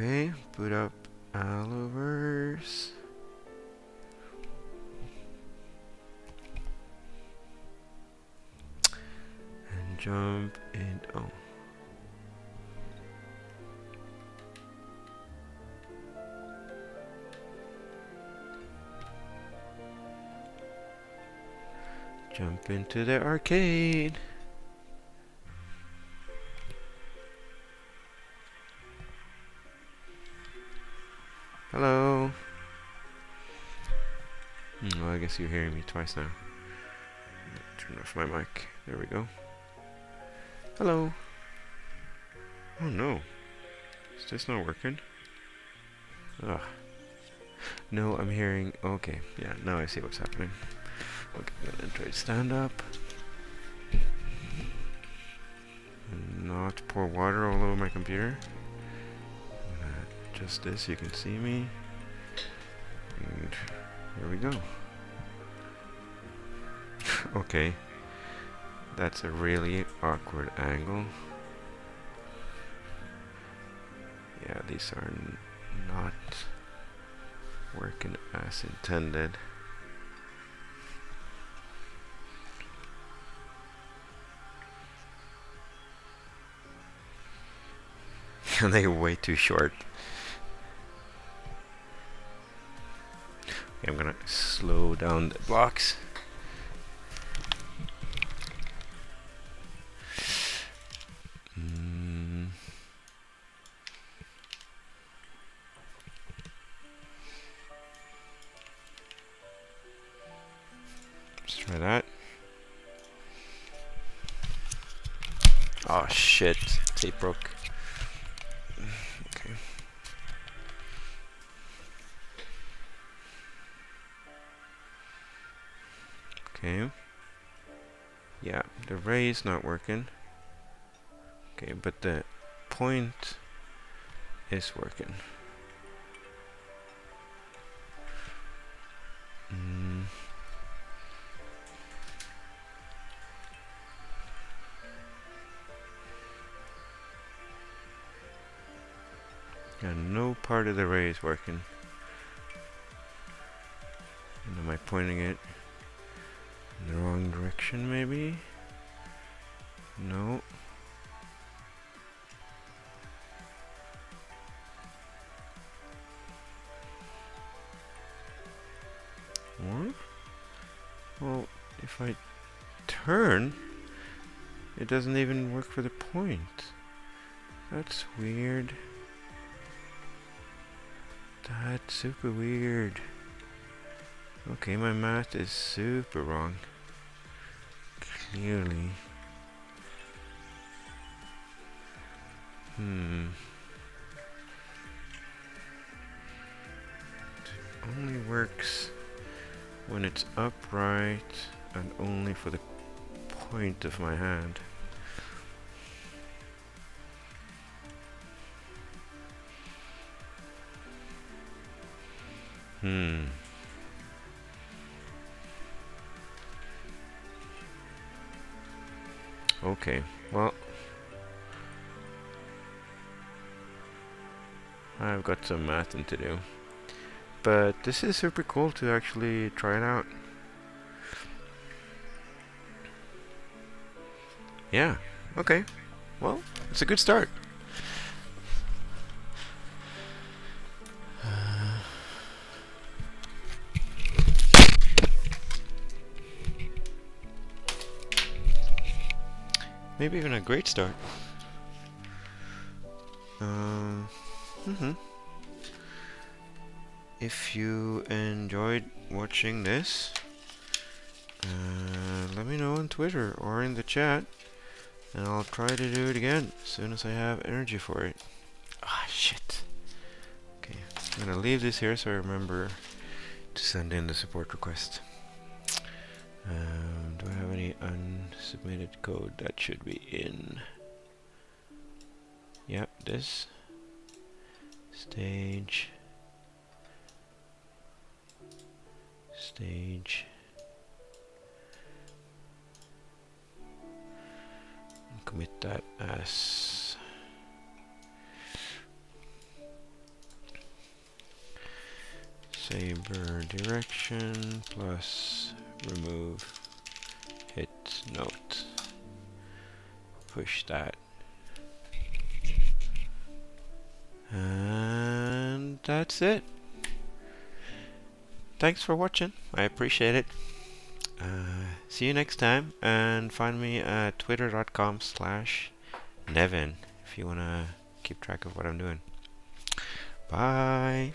Okay, boot up Alloverse. And jump in. Oh. Jump into the arcade. Hello. Well, I guess you're hearing me twice now. Turn off my mic. There we go. Hello. Oh no. Is this not working? Ugh. No, I'm hearing. Okay, yeah, now I see what's happening. Okay, I'm gonna try to stand up. And not pour water all over my computer. Just this, you can see me. And here we go. Okay. That's a really awkward angle. Yeah, these are not working as intended. And they're way too short. Okay, I'm gonna slow down the blocks. Let's try that. Oh shit, tape broke. Okay. Okay. Yeah, the ray is not working. Okay, but the point is working. Yeah, no part of the ray is working. And am I pointing it in the wrong direction maybe? No. What? Well, if I turn, it doesn't even work for the point. That's weird. That's super weird. Okay, my math is super wrong. Clearly. It only works when it's upright and only for the point of my hand. Okay, well, I've got some mathing to do. But this is super cool to actually try it out. Yeah, okay. Well, it's a good start. Maybe even a great start. If you enjoyed watching this, let me know on Twitter or in the chat, and I'll try to do it again as soon as I have energy for it. Ah, shit. Okay, I'm gonna leave this here so I remember to send in the support request. Do I have any unsubmitted code? That should be in. Yep, this. Stage. Commit that as Saber direction plus remove hit note. Push that. And that's it. Thanks for watching. I appreciate it. See you next time, and find me at twitter.com/Nevin if you want to keep track of what I'm doing. Bye.